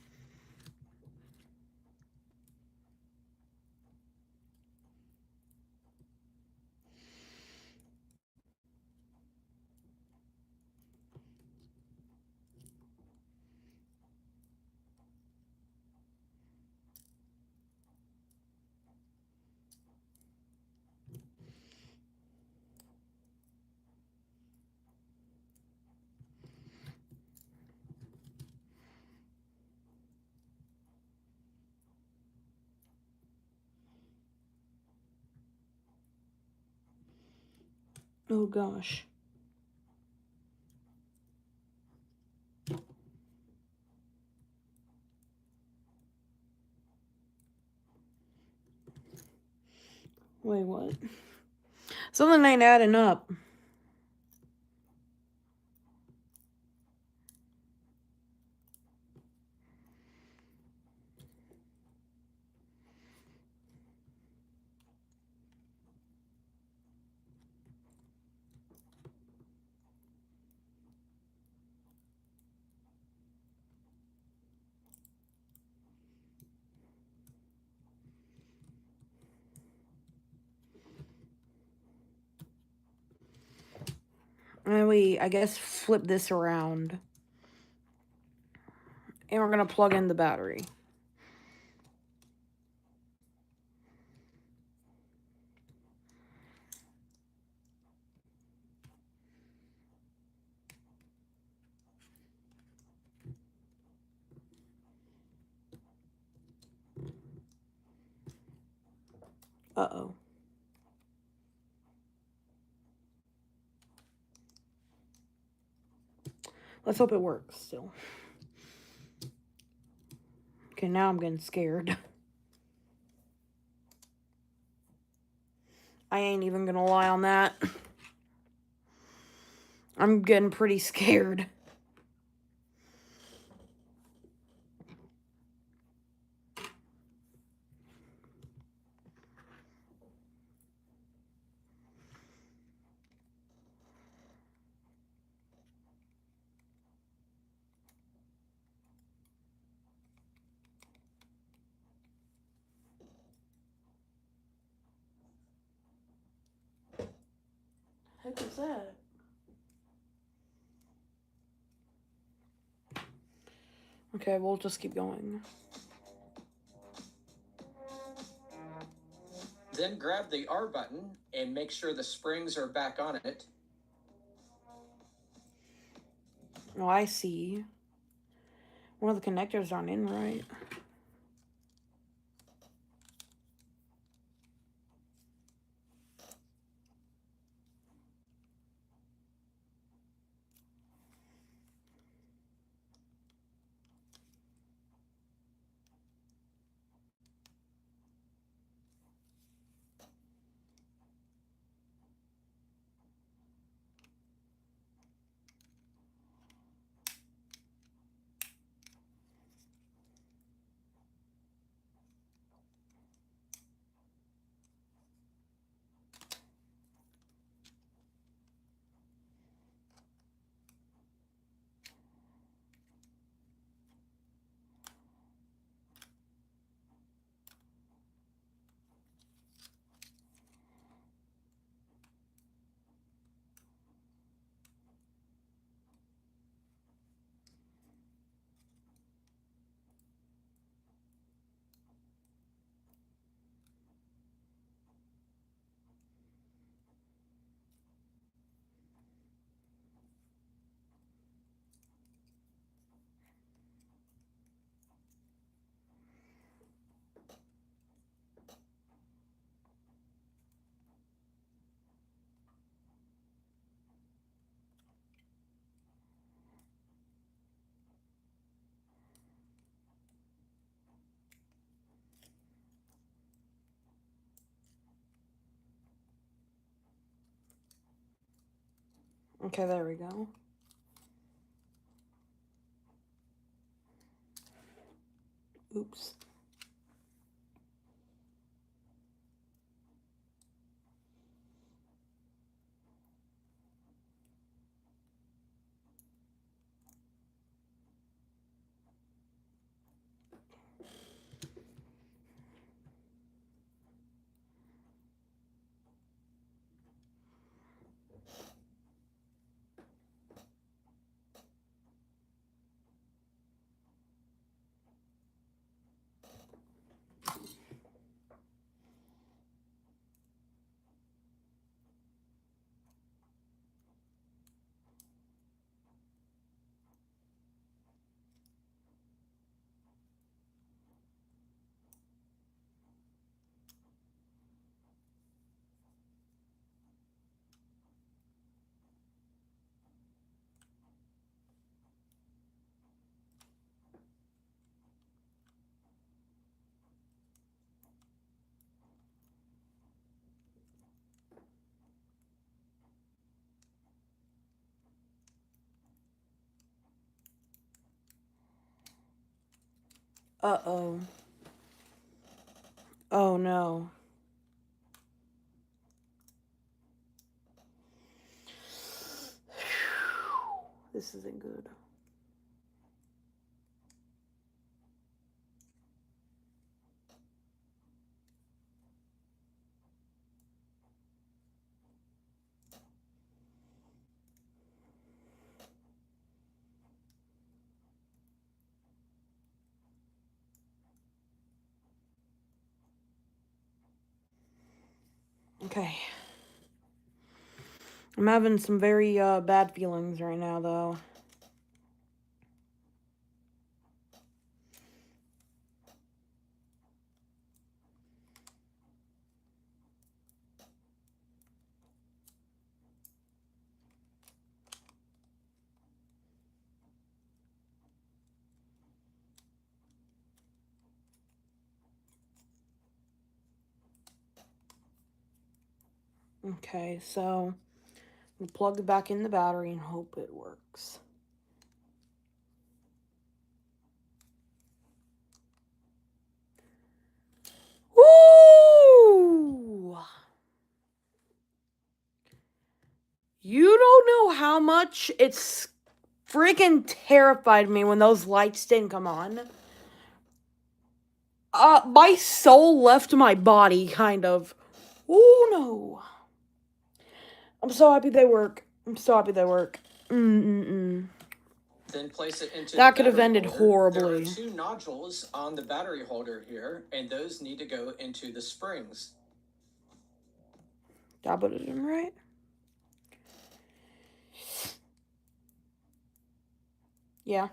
Oh gosh. Wait, what? Something ain't adding up. And we, I guess, flip this around. And we're going to plug in the battery. Uh-oh. Let's hope it works still. Okay, now I'm getting scared. I ain't even gonna lie on that. I'm getting pretty scared. What the heck is that? Okay, we'll just keep going. Then grab the R button and make sure the springs are back on it. Oh, I see. One of the connectors aren't in right. Okay, there we go. Oops. Uh-oh. Oh, no. This isn't good. Okay. I'm having some very bad feelings right now, though. Okay, so we'll plug it back in the battery and hope it works. Woo! You don't know how much it's freaking terrified me when those lights didn't come on. My soul left my body, kind of. Oh no. I'm so happy they work. I'm so happy they work. Then place it into That the could have battery ended holder. horribly. There are 2 nodules on the battery holder here, and those need to go into the springs. Did I put it in right? Yeah.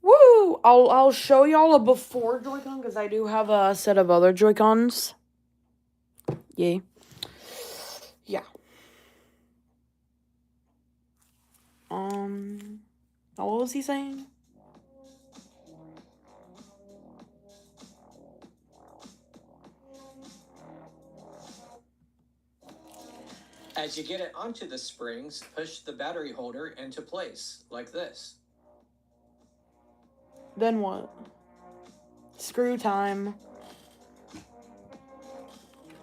Woo! I'll show y'all a before Joy-Con because I do have a set of other Joy-Cons. Yay. Yeah. What was he saying? As you get it onto the springs, push the battery holder into place, like this. Then what? Screw time.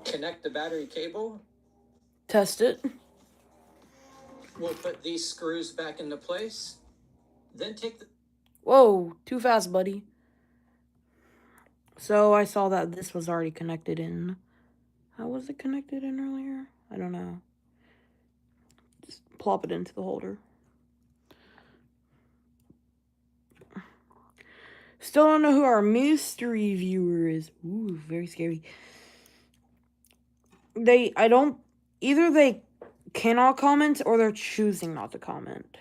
Connect the battery cable. Test it. We'll put these screws back into place. Then take the... Whoa, too fast, buddy. So I saw that this was already connected in. How was it connected in earlier? I don't know. Just plop it into the holder. Still don't know who our mystery viewer is. Ooh, very scary. Either they cannot comment or they're choosing not to comment.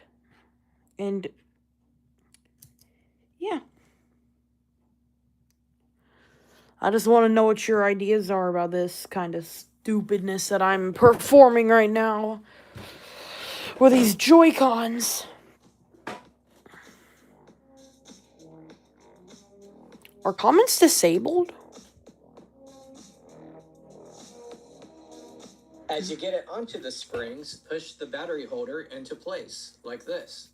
And yeah. I just want to know what your ideas are about this kind of stupidness that I'm performing right now with these Joy-Cons. Are comments disabled? As you get it onto the springs, push the battery holder into place, like this.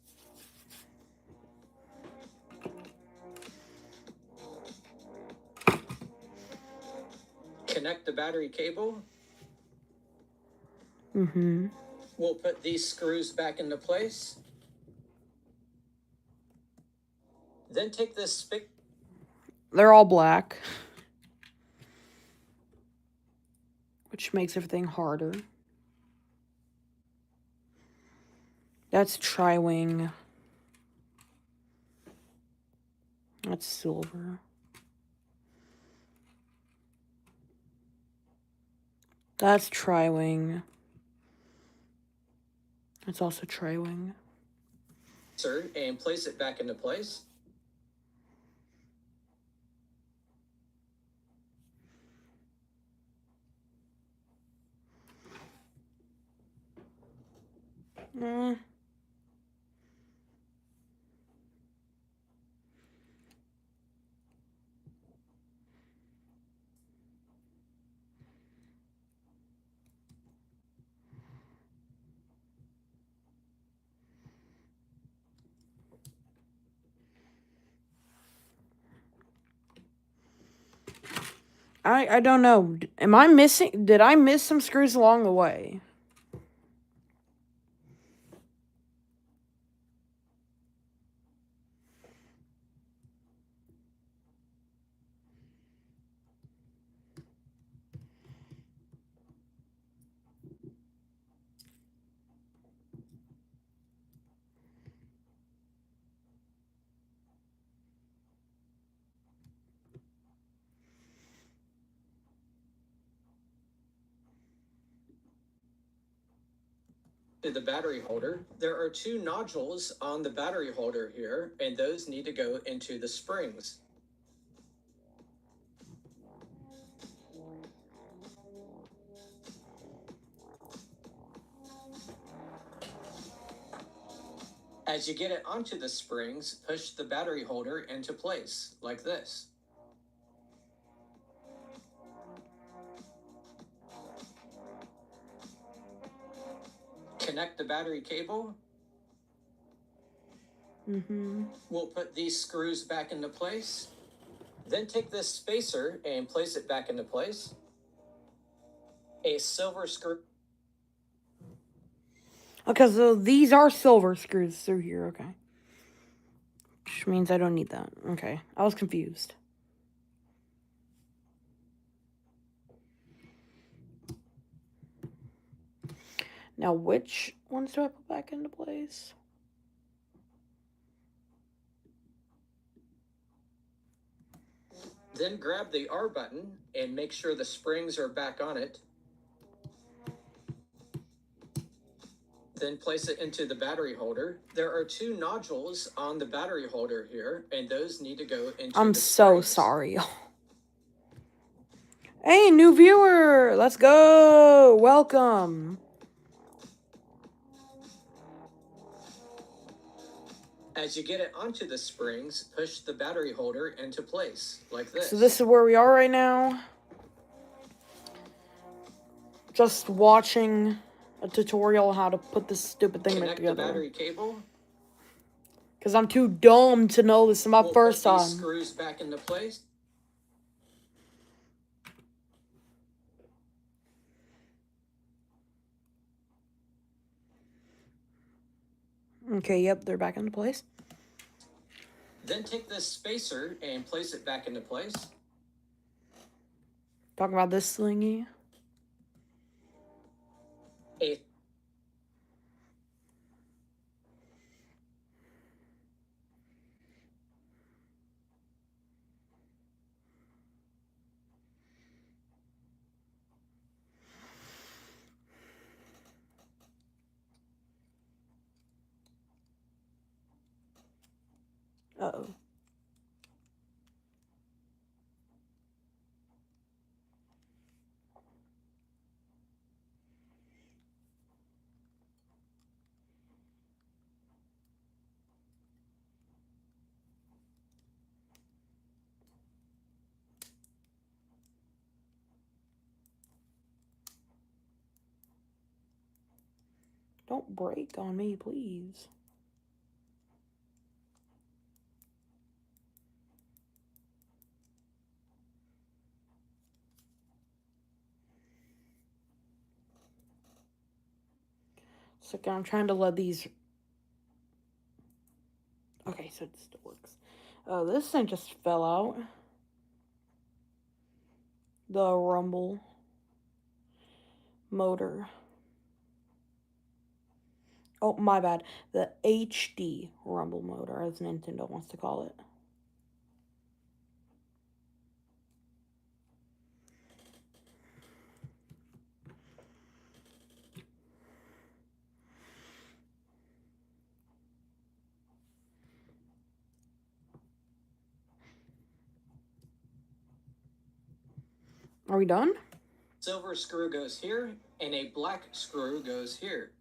Connect the battery cable. Mm-hmm. We'll put these screws back into place. Then take this spigot. They're all black, which makes everything harder. That's tri-wing. That's silver. That's tri-wing. That's also tri-wing. And place it back into place. Mm. I don't know. Am I missing? Did I miss some screws along the way? To the battery holder, there are 2 nodules on the battery holder here, and those need to go into the springs. As you get it onto the springs, push the battery holder into place, like this. Connect the battery cable. Mm-hmm. We'll put these screws back into place. Then take this spacer and place it back into place. A silver screw. Okay, so these are silver screws through here, okay. Which means I don't need that. Okay, I was confused. Now, which ones do I put back into place? Then grab the R button and make sure the springs are back on it. Then place it into the battery holder. There are 2 nodules on the battery holder here, and those need to go into I'm the so springs. sorry. Hey, new viewer! Let's go! Welcome! As you get it onto the springs, push the battery holder into place, like this. So this is where we are right now. Just watching a tutorial on how to put this stupid thing back Connect the together. battery cable. Because I'm too dumb to know this is my We'll first put time. these screws back into place. Okay, yep, they're back into place. Then take this spacer and place it back into place. Talking about this slingy. A Uh-oh. Don't break on me, please. So I'm trying to let these... Okay, so it still works. Oh, this thing just fell out. The rumble motor. Oh, my bad. The HD rumble motor, as Nintendo wants to call it. Are we done? Silver screw goes here, and a black screw goes here.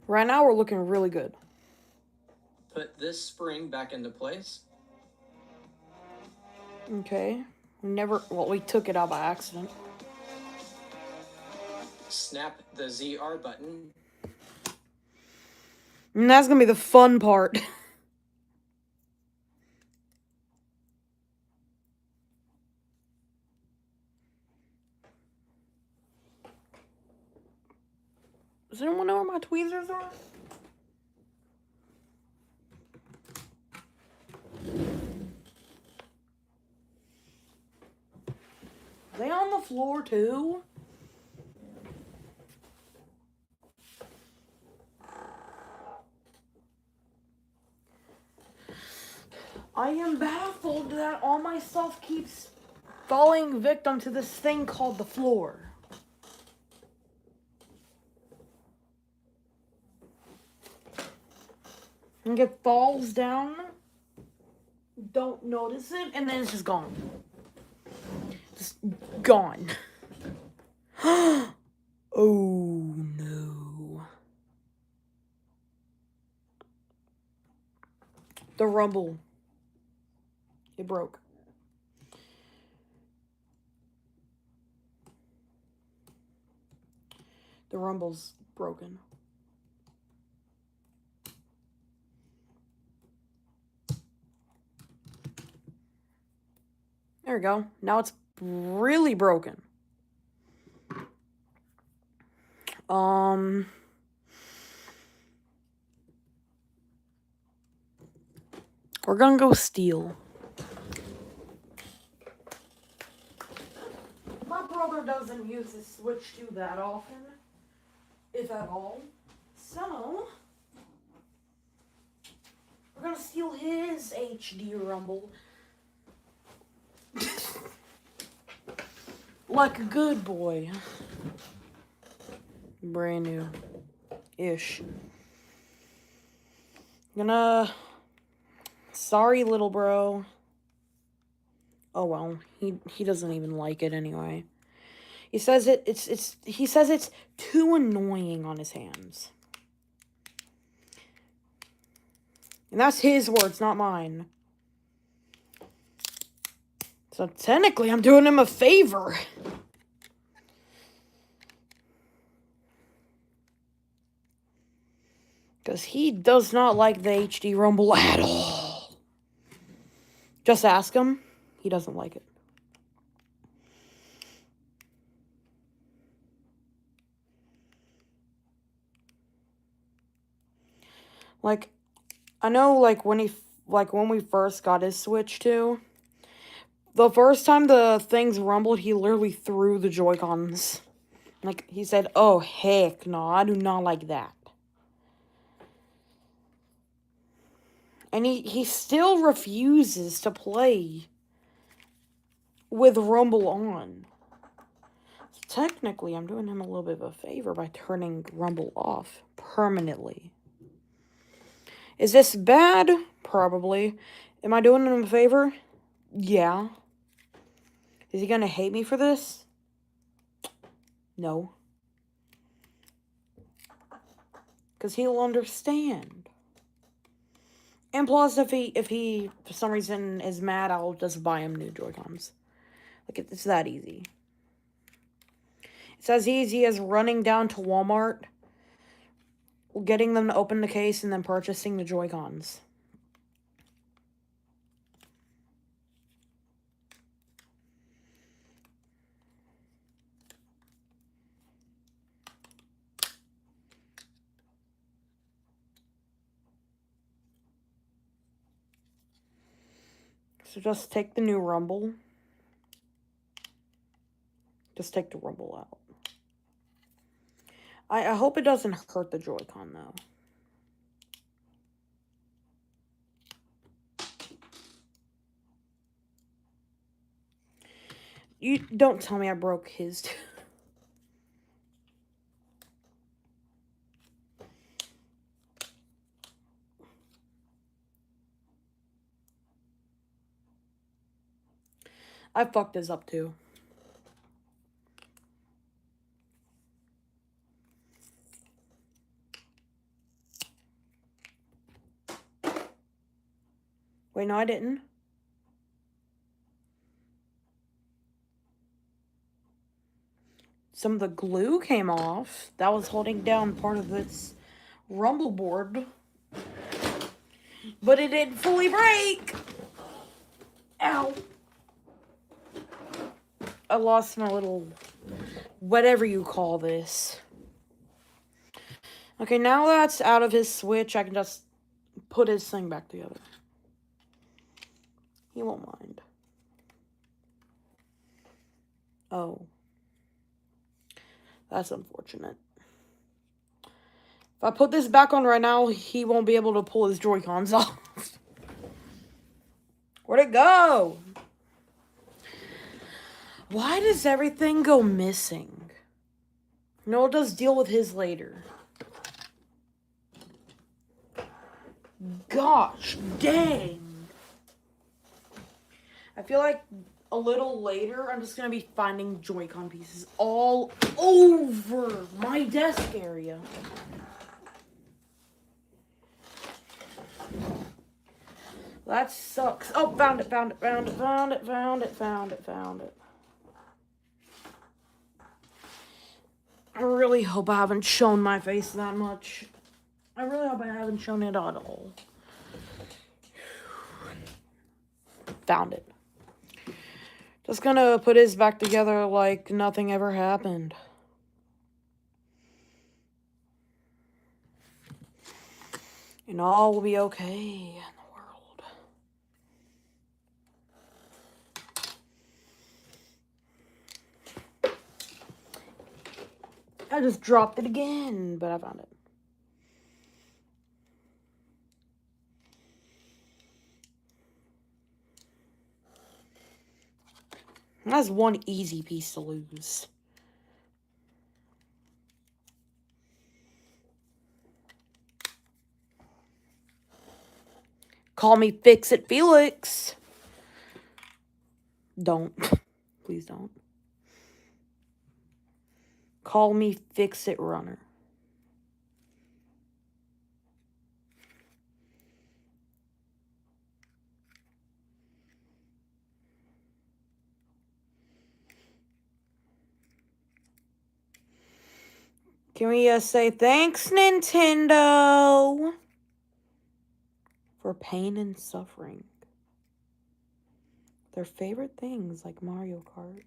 Right now, we're looking really good. Put this spring back into place. Okay. We took it out by accident. Snap the ZR button. And that's gonna be the fun part. Does anyone know where my tweezers are? Are they on the floor too? I am baffled that all my stuff keeps falling victim to this thing called the floor. And it falls down, don't notice it, and then it's just gone. Just gone. Oh no. The rumble. It broke. The rumble's broken. There we go. Now it's really broken. We're gonna go steel. My brother doesn't use his Switch 2 that often, if at all. So, we're gonna steal his HD rumble. Like a good boy. Brand new-ish. Sorry, little bro. Oh well, he doesn't even like it anyway. He says he says it's too annoying on his hands. And that's his words, not mine. So technically, I'm doing him a favor. Because he does not like the HD Rumble at all. Just ask him. He doesn't like it. Like, I know, like, when we first got his Switch 2, the first time the things rumbled, he literally threw the Joy-Cons. Like, he said, oh, heck no, I do not like that. And he still refuses to play with Rumble on. So technically, I'm doing him a little bit of a favor by turning Rumble off permanently. Is this bad? Probably. Am I doing him a favor? Yeah. Is he gonna hate me for this? No. Because he'll understand. And plus, if he for some reason is mad, I'll just buy him new Joy-Cons. Like, it's that easy. It's as easy as running down to Walmart, getting them to open the case, and then purchasing the Joy-Cons. So just take the new rumble. Just take the rumble out. I hope it doesn't hurt the Joy-Con, though. You don't tell me I broke his. I fucked this up, too. Wait, no, I didn't. Some of the glue came off. That was holding down part of its rumble board. But it didn't fully break. Ow. I lost my little, whatever you call this. Okay, now that's out of his switch, I can just put his thing back together. He won't mind. Oh. That's unfortunate. If I put this back on right now, he won't be able to pull his Joy-Cons off. Where'd it go? Why does everything go missing? No, we'll just deal with his later. Gosh, dang. I feel like a little later, I'm just going to be finding Joy-Con pieces all over my desk area. That sucks. Oh, found it. I really hope I haven't shown my face that much. I really hope I haven't shown it at all. Found it. Just gonna put his back together like nothing ever happened. And all will be okay in the world. I just dropped it again, but I found it. That's one easy piece to lose. Call me Fix It Felix. Don't. Please don't. Call me Fix It Runner. Can we say thanks, Nintendo, for pain and suffering? Their favorite things like Mario Kart.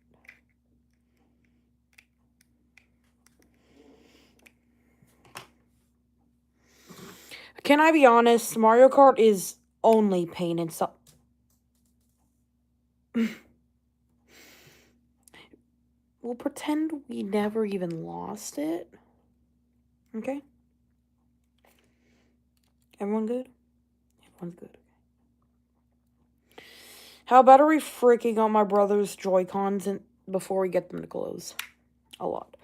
Can I be honest? Mario Kart is only pain and suffering. We'll pretend we never even lost it. Okay? Everyone good? Everyone's good. How about we freaking on my brother's Joy-Cons before we get them to close? A lot.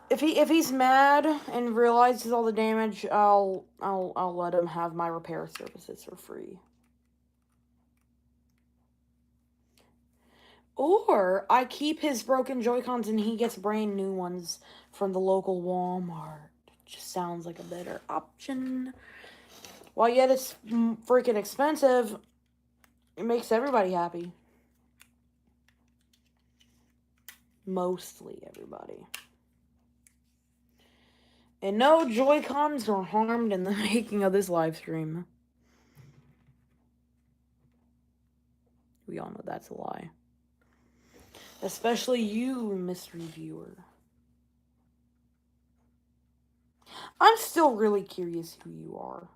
If he's mad and realizes all the damage, I'll let him have my repair services for free. Or I keep his broken Joy-Cons and he gets brand new ones from the local Walmart. just sounds like a better option. While yet it's freaking expensive, it makes everybody happy. Mostly everybody. And no Joy-Cons were harmed in the making of this live stream. We all know that's a lie. Especially you, mystery viewer. I'm still really curious who you are.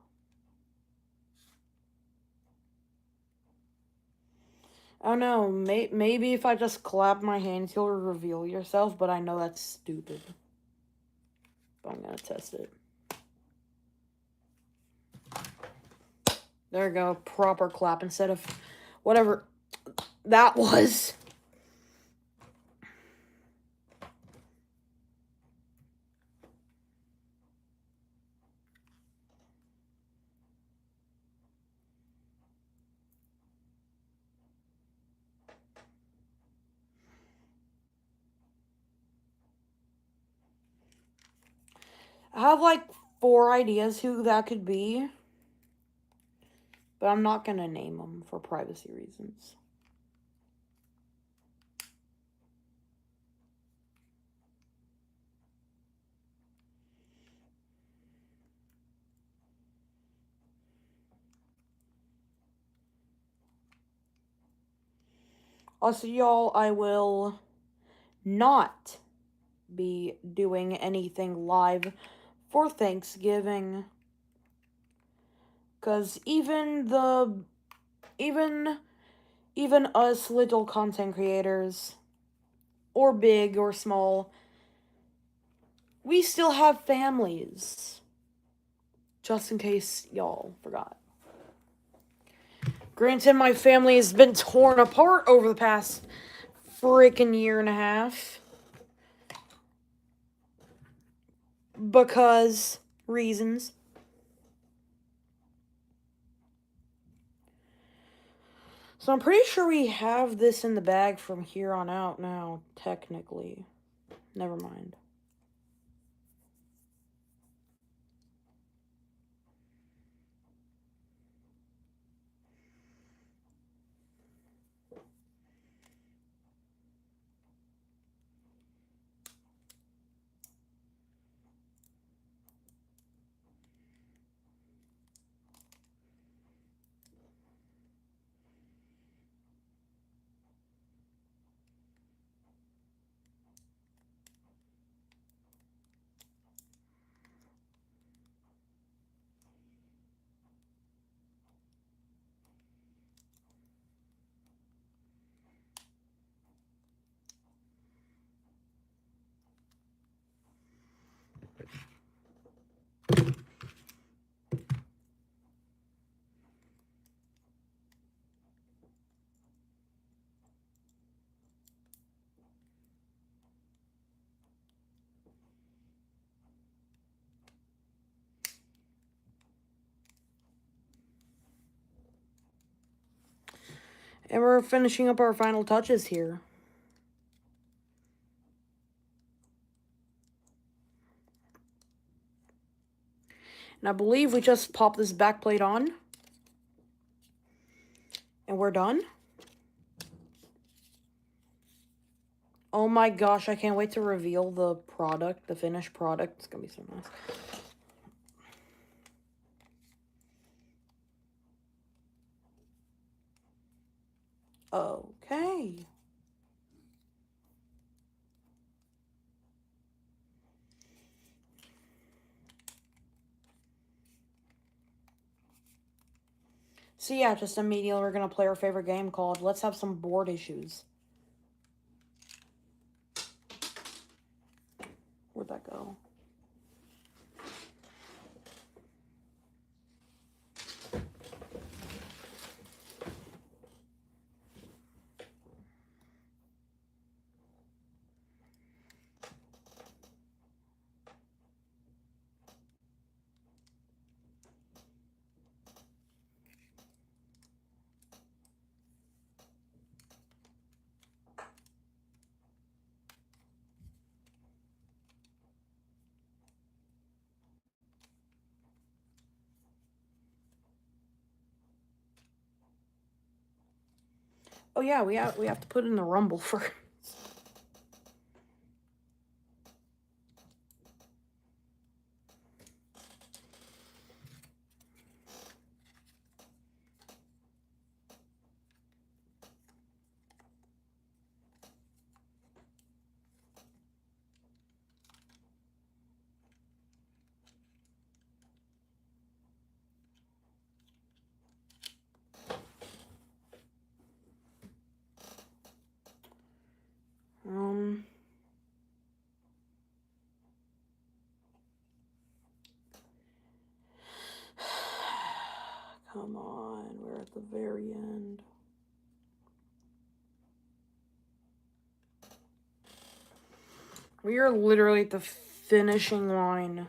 I don't know, maybe if I just clap my hands, you'll reveal yourself, but I know that's stupid. But I'm gonna test it. There we go, proper clap instead of whatever that was. I have like 4 ideas who that could be, but I'm not gonna name them for privacy reasons. Also, y'all, I will not be doing anything live for Thanksgiving. Because even us little content creators, or big or small, we still have families. Just in case y'all forgot. Granted, my family has been torn apart over the past freaking year and a half. Because reasons. So I'm pretty sure we have this in the bag from here on out now, technically. Never mind. And we're finishing up our final touches here. And I believe we just pop this back plate on. And we're done. Oh my gosh, I can't wait to reveal the product, the finished product. It's gonna be so nice. Okay. So yeah, just immediately we're gonna play our favorite game called Let's Have Some Board Issues. Where'd that go? Oh yeah, we have to put in the rumble first. Come on, we're at the very end. We are literally at the finishing line.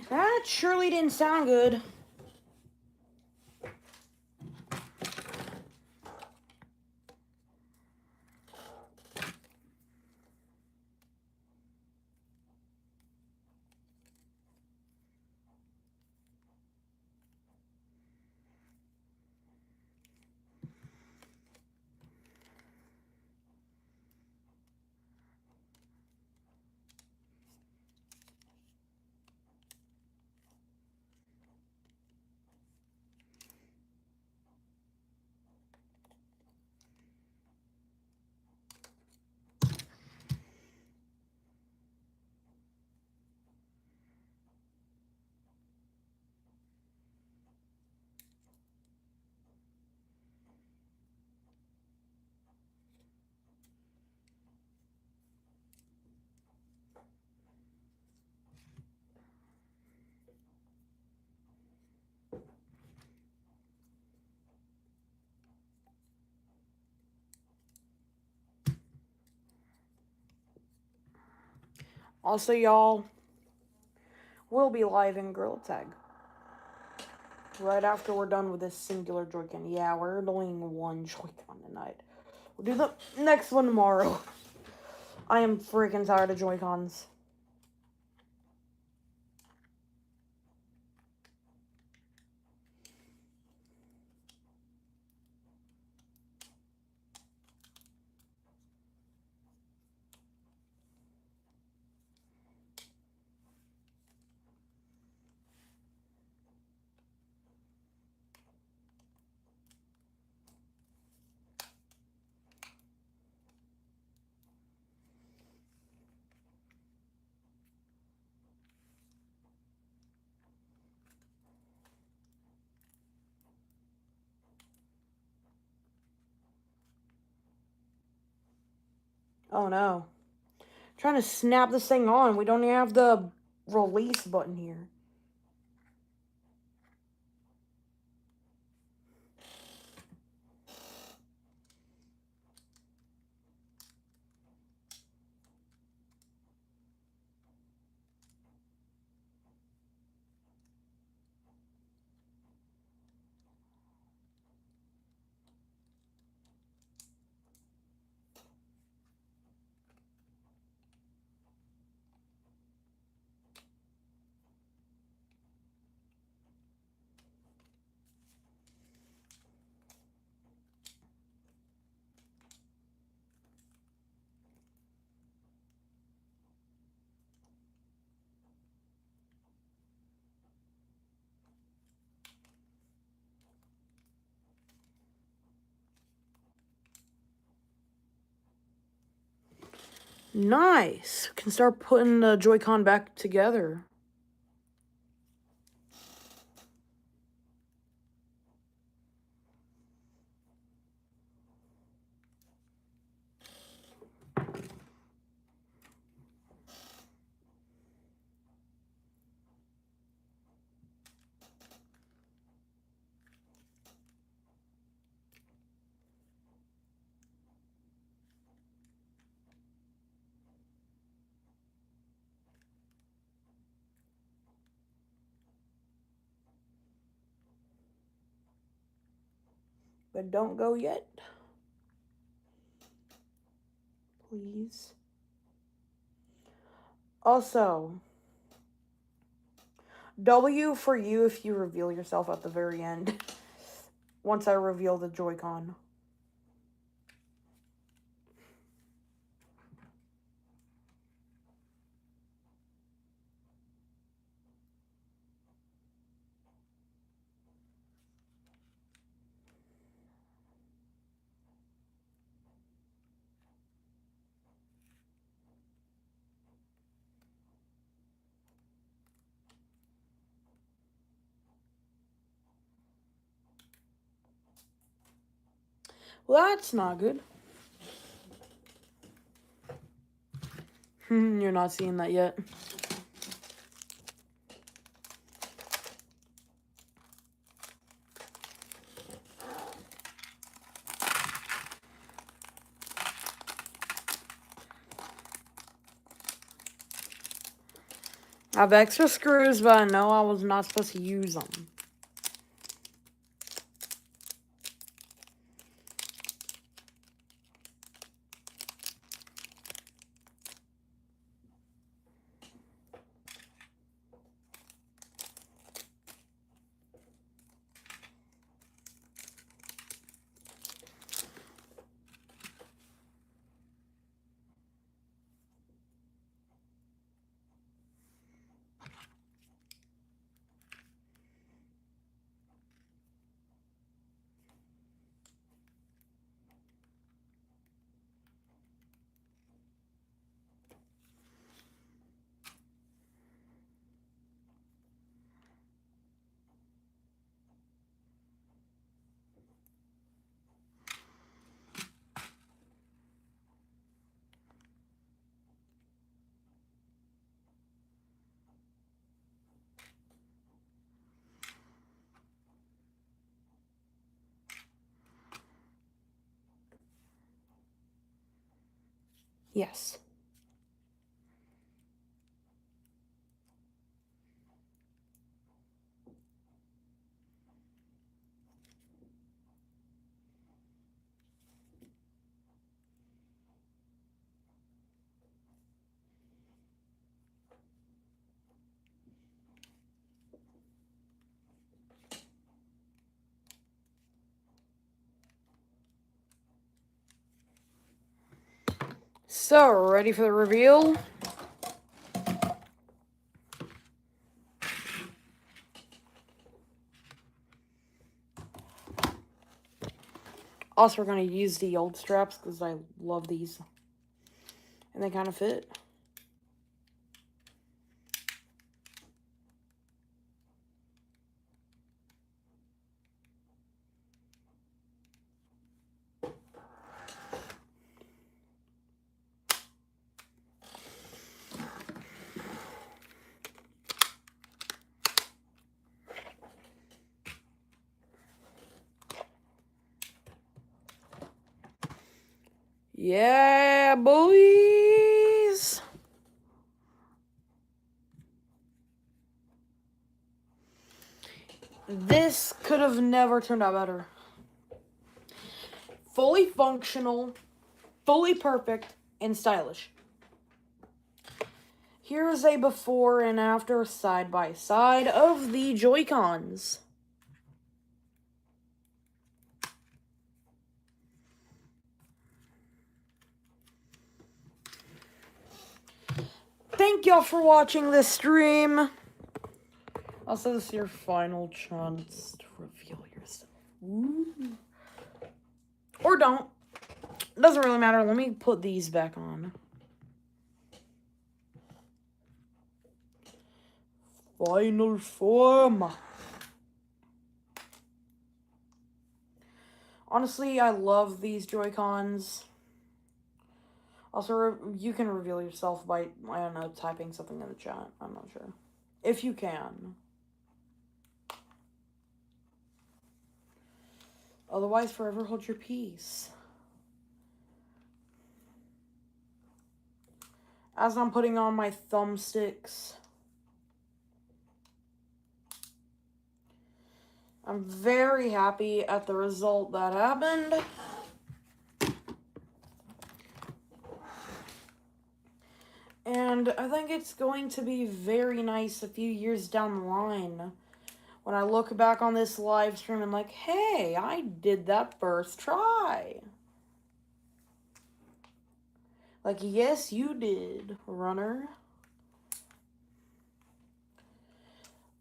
That surely didn't sound good. Also, y'all, we'll be live in Gorilla Tag right after we're done with this singular Joy-Con. Yeah, we're doing one Joy-Con tonight. We'll do the next one tomorrow. I am freaking tired of Joy-Cons. Oh no. Trying to snap this thing on. We don't even have the release button here. Nice. We can start putting the Joy-Con back together. But don't go yet. Please. Also, W for you if you reveal yourself at the very end. Once I reveal the Joy-Con. Well, that's not good. You're not seeing that yet. I have extra screws, but I know I was not supposed to use them. Yes. So, ready for the reveal? Also, we're going to use the old straps because I love these. And they kind of fit. Yeah, boys! This could have never turned out better. Fully functional, fully perfect, and stylish. Here is a before and after side by side of the Joy-Cons. Thank y'all for watching this stream. Also, this is your final chance to reveal yourself. Ooh. Or don't. Doesn't really matter. Let me put these back on. Final form. Honestly, I love these Joy-Cons. Also, you can reveal yourself by, I don't know, typing something in the chat. I'm not sure. If you can. Otherwise, forever hold your peace. As I'm putting on my thumbsticks, I'm very happy at the result that happened. And I think it's going to be very nice a few years down the line when I look back on this live stream and like, hey, I did that first try. Like, yes, you did, runner.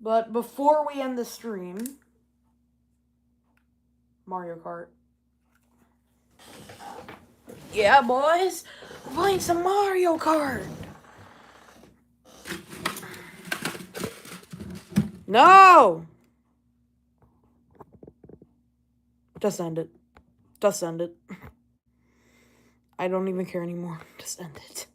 But before we end the stream, Mario Kart. Yeah, boys, we're playing some Mario Kart. No! Just end it. Just end it. I don't even care anymore. Just end it.